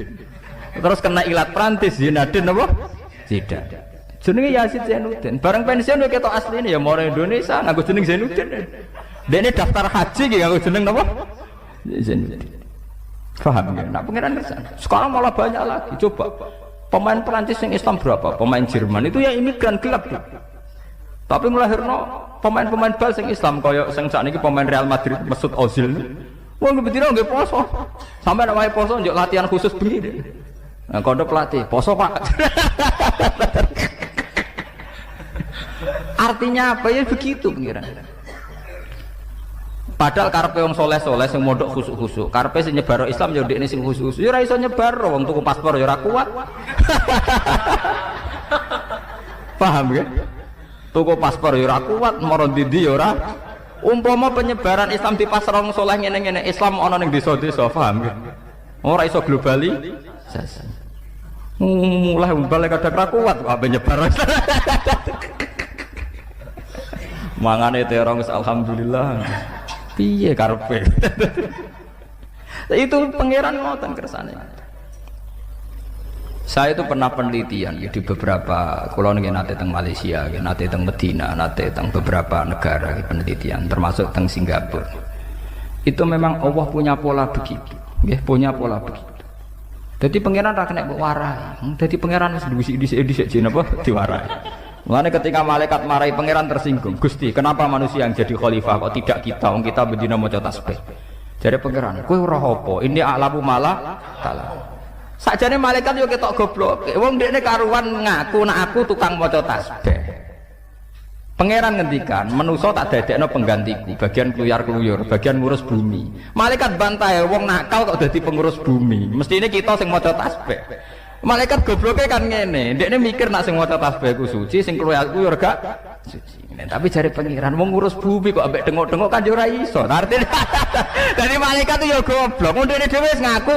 [SPEAKER 5] Terus kena ilat Prancis Zinedine apa? Zidane. Jenenge Yazid Zainuddin. Bareng pensiun ketok asline ya moro Indonesia nganggo jeneng Zainuddin. Dene daftar haji ki nganggo jeneng apa? Zainuddin. Paham ya? Nah pengiran kesan. Sekarang malah banyak lagi. Coba pemain Perancis yang Islam berapa? Pemain Jerman itu ya imigran gelap tuh. Tapi melahirno pemain-pemain bal yang Islam koyo sing sakniki pemain Real Madrid Mesut Ozil. Wong betina nggih poso. Sampai nek wae poso njuk latihan khusus bengi. Nah kondo pelatih, poso Pak. Artinya apa ya begitu pengiran. Padahal karpe wong soleh-soleh sing mondok khusuk-khusuk, karpe sing nyebar Islam ya ndekne sing khusuk-khusuk. Ya ora iso nyebar wong tuku paspor ya ora kuat. Paham ya? Tuku paspor ya ora kuat, moro ndi ya ora. Umpama penyebaran Islam di pasar wong soleh ngene-ngene, Islam ana ning desa-desa, paham ya? Ora iso globalisasi. Mulai balik kadang ra kuat kok nyebar. Mangane terong alhamdulillah. Piye karepe? Itu pangeran ngoten kersane. Saya itu pernah penelitian di beberapa kula nggih nate teng Malaysia, nate teng Medina, nate teng beberapa negara penelitian termasuk teng Singapura. Itu memang Allah punya pola begitu, nggih punya pola begitu. Jadi pangeran ra kena mbok warai. Dadi pangeran wis dhisik-dhisik jeneng apa diwarai. Mulane ketika malaikat marahi pangeran tersinggung, Gusti, kenapa manusia yang jadi khalifah kok tidak kita? Wong kita bendina maca tasbih. Jare pangeran, kowe ora apa? Ini a'lamu malah taala. Sakjane malaikat yo ketok goblok. Wong dekne karuan ngaku nek aku tukang maca tasbih. Pangeran ngendikan, manusa tak dadekno penggantiku, bagian kluyar-kluyur, bagian ngurus bumi. Malaikat bantai, wong nakal kok dadi pengurus bumi. Mestine kita sing maca tasbih. Malaikat gobloknya kan ngene, ndekne mikir nak sing maca tasbih ku suci, sing kluyar-kluyur gak suci. Tapi jare pangeran wong ngurus bumi kok ambek dengok-dengok kan yo ora iso. Artine dadi malaikat itu yo goblok. Wong ndekne dhewe wis ngaku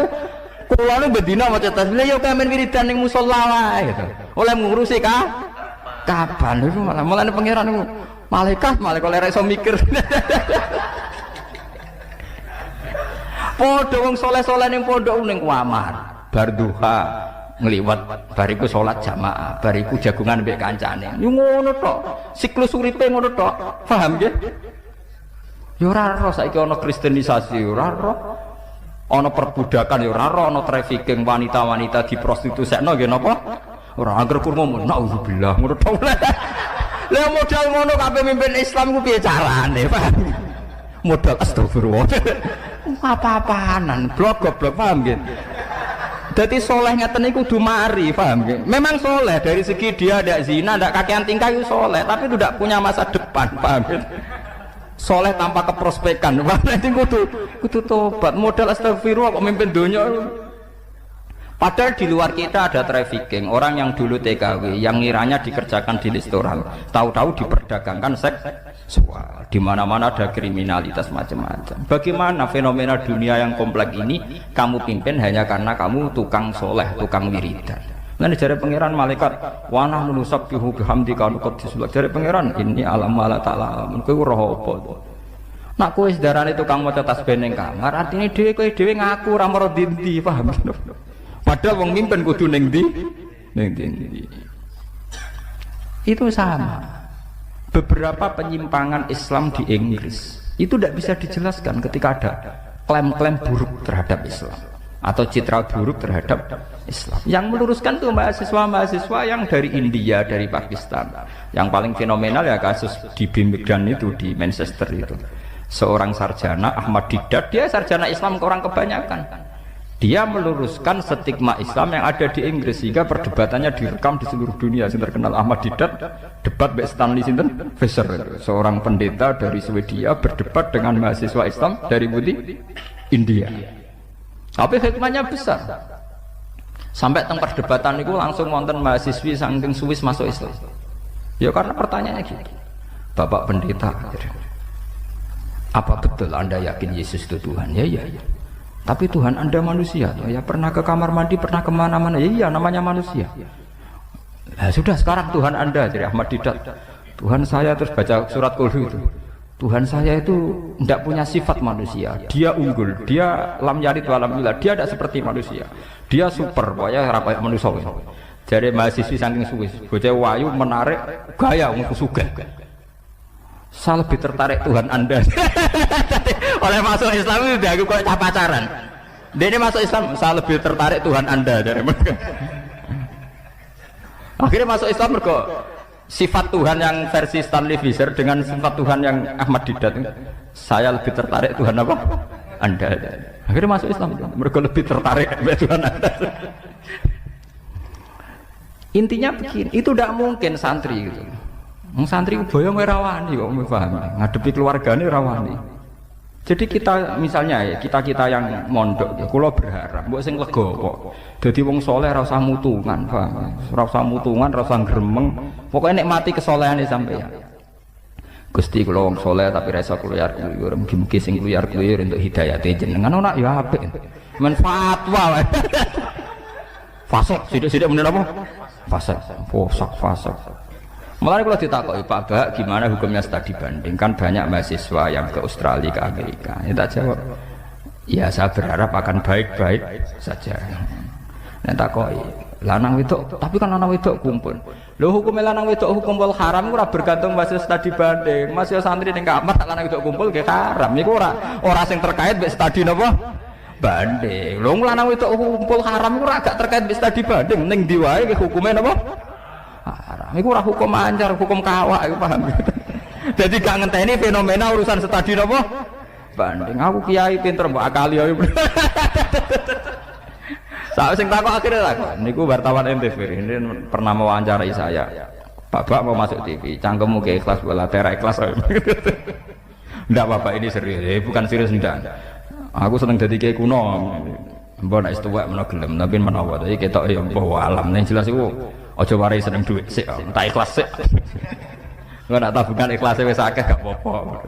[SPEAKER 5] kula nu bendina maca tasbih yo kamen wiridan ning musala wae gitu. Oleh ngurusi kapan itu malah mulane pangeran niku malaikat ora iso mikir. Padha wong saleh-saleh ning pondok ning kamar bar duha ngliwat bariku salat jamaah bariku jagungan mbek kancane yo ngono tok siklus uripe ngono tok paham nggih yo ora ro saiki ana kristenisasi yo ora ro ana perbudakan yo ora ro ana trafficking wanita-wanita diprostitusikno nggih napa ora angger kurma naudzubillah ngono tok lha modal ngono kabeh mimpin Islam ku piye carane paham modal astagfirullah apa-apaanan blok-blok paham nggih. Jadi soleh ngeten niku kudu mari, paham ya? Memang soleh dari segi dia tidak zina, tidak kakean tingkah itu soleh, tapi itu tidak punya masa depan, paham ya? Soleh tanpa keprospekan, itu kudu tobat, modal astagfirullah kok mimpin dunia. Padahal di luar kita ada trafficking, orang yang dulu TKW, yang ngiranya dikerjakan di restoran, tahu-tahu diperdagangkan seksual, di mana-mana ada kriminalitas macam-macam. Bagaimana fenomena dunia yang kompleks ini kamu pimpin hanya karena kamu tukang soleh, tukang wiridan? Nanti jari pangeran malaikat, wana nusabbihu bihamdika nuqaddis lak. Jari pangeran ini alam ala ta'ala alam. Kowe ora apa? Nak kowe sedarane tukang maca tasbih ning kamar, artine kowe dhewe ngaku ora maro ndi, paham? Padahal wong mimpin kudu ning ndi? Ning ndi. Itu sama. Beberapa penyimpangan Islam di Inggris itu tidak bisa dijelaskan ketika ada klaim-klaim buruk terhadap Islam atau citra buruk terhadap Islam. Yang meluruskan tuh mahasiswa-mahasiswa yang dari India, dari Pakistan. Yang paling fenomenal ya kasus di Birmingham itu, di Manchester itu. Seorang sarjana Ahmad Didat, dia sarjana Islam orang kebanyakan. Dia meluruskan stigma Islam yang ada di Inggris sehingga perdebatannya direkam di seluruh dunia. Yang terkenal Ahmad Didat debat dengan Stanley Fisher, seorang pendeta dari Swedia berdebat dengan mahasiswa Islam dari India. Tapi hikmahnya besar. Sampai teng perdebatan itu langsung wonten mahasiswi saking Swiss masuk Islam. Ya karena pertanyaannya gitu. Bapak pendeta, apa betul Anda yakin Yesus itu Tuhan? Ya, ya, ya. Tapi Tuhan Anda manusia, ya pernah ke kamar mandi, pernah kemana-mana, ya iya namanya manusia. Ya sudah sekarang Tuhan Anda, jadi Ahmad Didat. Tuhan saya terus baca surat Qul itu. Tuhan saya itu tidak punya sifat manusia, dia unggul, dia lam yalid wa lam yulad, dia tidak seperti manusia, dia super, pokoknya rakyat manusia. Jadi mahasiswi saking suwis, bocah wayu menarik gaya untuk sugih. Saya lebih tertarik Tuhan Anda. Oleh masuk Islam itu dia aku kayak pacaran. Dia ini masuk Islam, saya lebih tertarik Tuhan Anda dari mereka. Akhirnya masuk Islam mereka sifat Tuhan yang versi Stanley Fisher dengan sifat Tuhan yang Ahmad Didat. Saya lebih tertarik Tuhan apa? Anda. Akhirnya masuk Islam, mereka lebih tertarik Tuhan Anda. Intinya begini, itu tidak mungkin santri gitu. Santri boyong rawani kok paham. Ngadepi keluargane rawani. Jadi kita misalnya ya, kita yang mondok ya, kula berharap mbok sing legowo. Dadi wong saleh ora usah mutungan, paham. Ora usah mutungan, ora usah gremeng. Pokoke nikmati kesolehane sampeyan. Gusti kula wong saleh tapi ra iso kluyar-kluyur, mugi-mugi sing kluyar-kluyur untuk hidayate jenengan ana ya apik. Men fatwa wae. Fasik, sithik-sithik meneh apa? Fasik. Mulai kalau ditakoki Pak Bah, gimana hukumnya studi banding? Kan banyak mahasiswa yang ke Australia, ke Amerika. Ya tak jawab. Ya saya berharap akan baik-baik saja. Nah takoki, lanang wedok, tapi kan lanang wedok kumpul. Lho hukumnya lanang wedok kumpul haram ora bergantung mahasiswa studi banding. Mahasiswa santri ning kamar tak lanang wedok kumpul ge haram. Iku ora sing terkait mek studi napa? Banding. Lho lanang wedok kumpul haram ora gak terkait mek studi banding. Ning ndi wae ge hukumnya napa? Haram. Iku ora hukum anjar, hukum kawak, iku paham. Jadi gak ngenteni fenomena urusan studi napa? Banding. Aku kiai pinter mbok akali ae. Saya sing takok akhirnya takok. Niku wartawan NTV ini pernah mewawancarai saya. Bapak mau masuk TV, cangkemmu ke ikhlas bola tera ikhlas. Ndak Bapak ini serius, bukan serius ndak. Aku seneng dadi kiai kuno. Mbok nek tuwek menawa gelem, tapi menawa iki ketok ya mbok alam. Ning jelas iku aja warai seneng duit sik, tak ikhlas sik. Engko nak tabungan ikhlasé wis akeh gak apa-apa.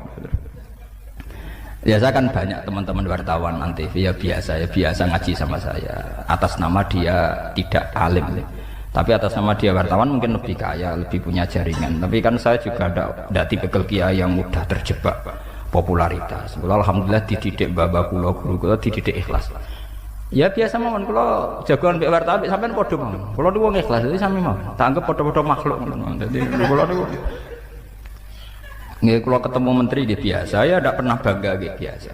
[SPEAKER 5] Ya saya kan banyak teman-teman wartawan nanti ya biasa ngaji sama saya atas nama dia tidak alim, tapi atas nama dia wartawan mungkin lebih kaya, lebih punya jaringan. Tapi kan saya juga tidak tipikal kiai yang mudah terjebak popularitas. Alhamdulillah dididik bapak kula, guru kula dididik ikhlas. Ya biasa mawon kula jagoan mbek wartawan sampean padha mawon. Kula niku wong ikhlas dadi sami mawon. Tak anggap padha-padha makhluk ngono. Dadi kula niku nggih kula ketemu menteri nggih biasa, ya ndak pernah bangga nggih biasa.